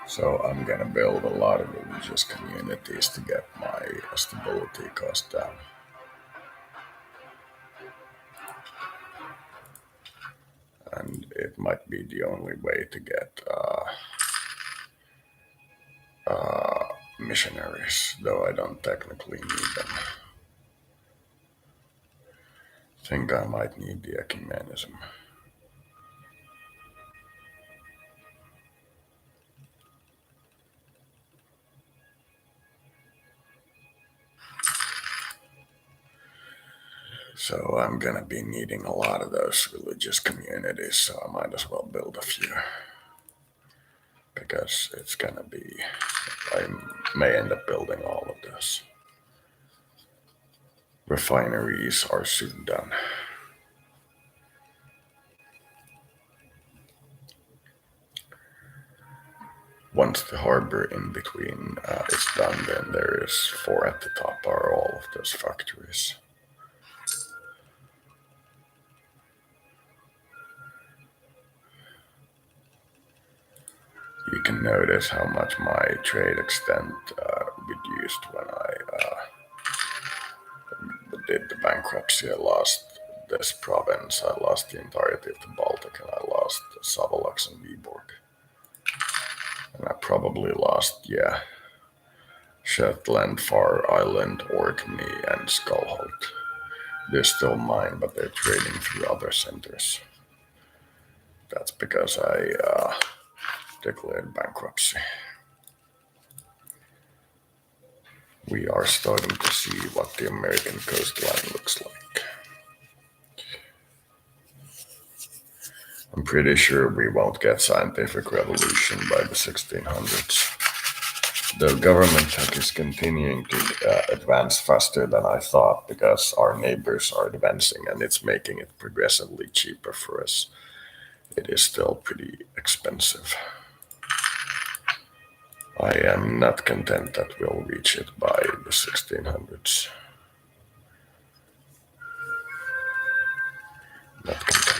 Speaker 1: So I'm gonna build a lot of religious communities to get my stability cost down. And it might be the only way to get missionaries, though I don't technically need them. Think I might need the ecumenism. So I'm gonna be needing a lot of those religious communities, so I might as well build a few. Because it's gonna be, I may end up building all of those. Refineries are soon done. Once the harbor in between is done, then there is four at the top are all of those factories. You can notice how much my trade extent reduced when I did the bankruptcy. I lost this province, I lost the entirety of the Baltic, and I lost Savalux and Viborg. And I probably lost, yeah, Shetland, Far Island, Orkney, and Skullholt. They're still mine, but they're trading through other centers. That's because I declared bankruptcy. We are starting to see what the American coastline looks like. I'm pretty sure we won't get scientific revolution by the 1600s. The government tech is continuing to advance faster than I thought because our neighbors are advancing and it's making it progressively cheaper for us. It is still pretty expensive. I am not content that we'll reach it by the 1600s. Not content.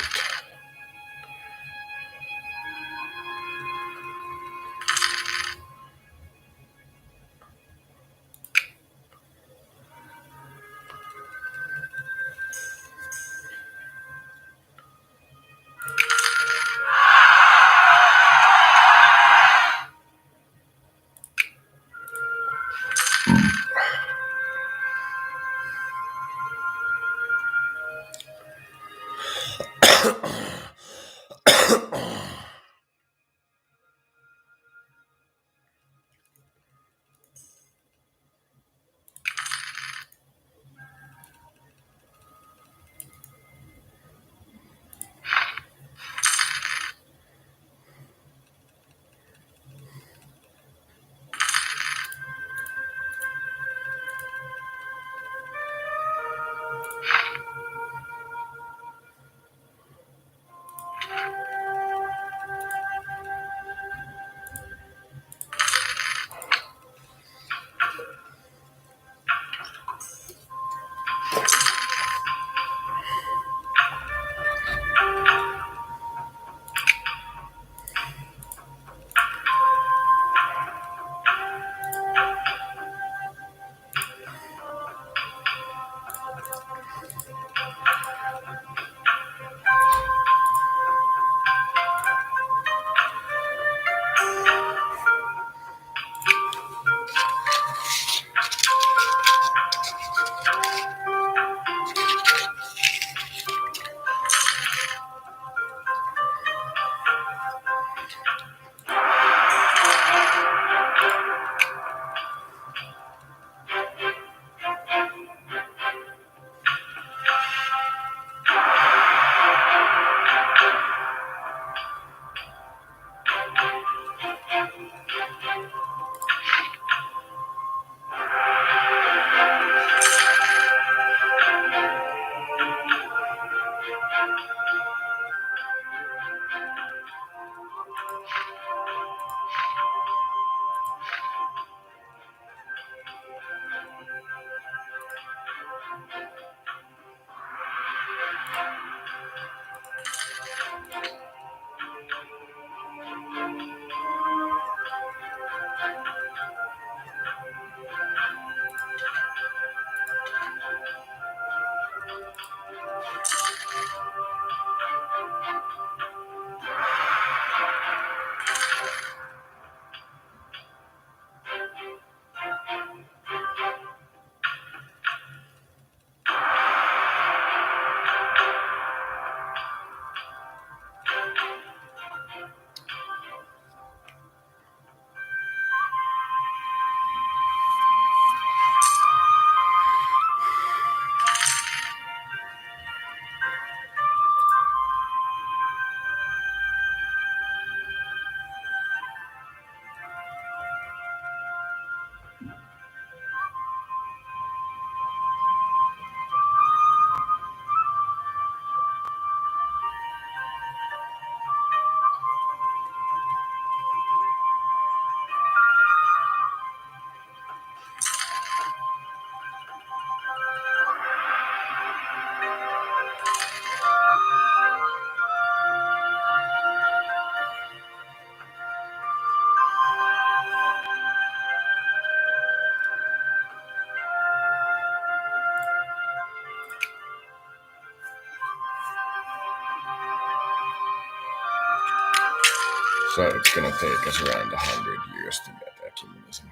Speaker 1: So it's going to take us around 100 years to get ecumenism.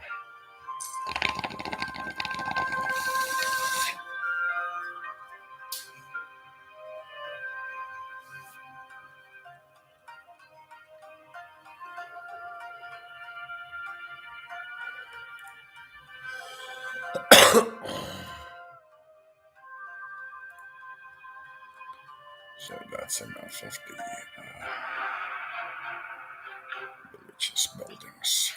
Speaker 1: So that's enough of the religious buildings.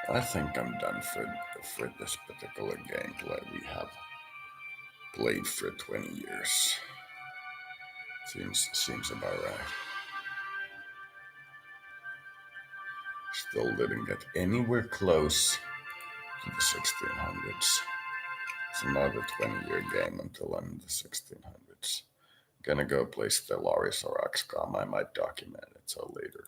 Speaker 1: I think I'm done for this particular gameplay. We have played for 20 years. Seems about right. Still didn't get anywhere close to the 1600s. It's another 20-year game until I'm in the 1600s. Gonna go play Stellaris or XCOM. I might document it, so later.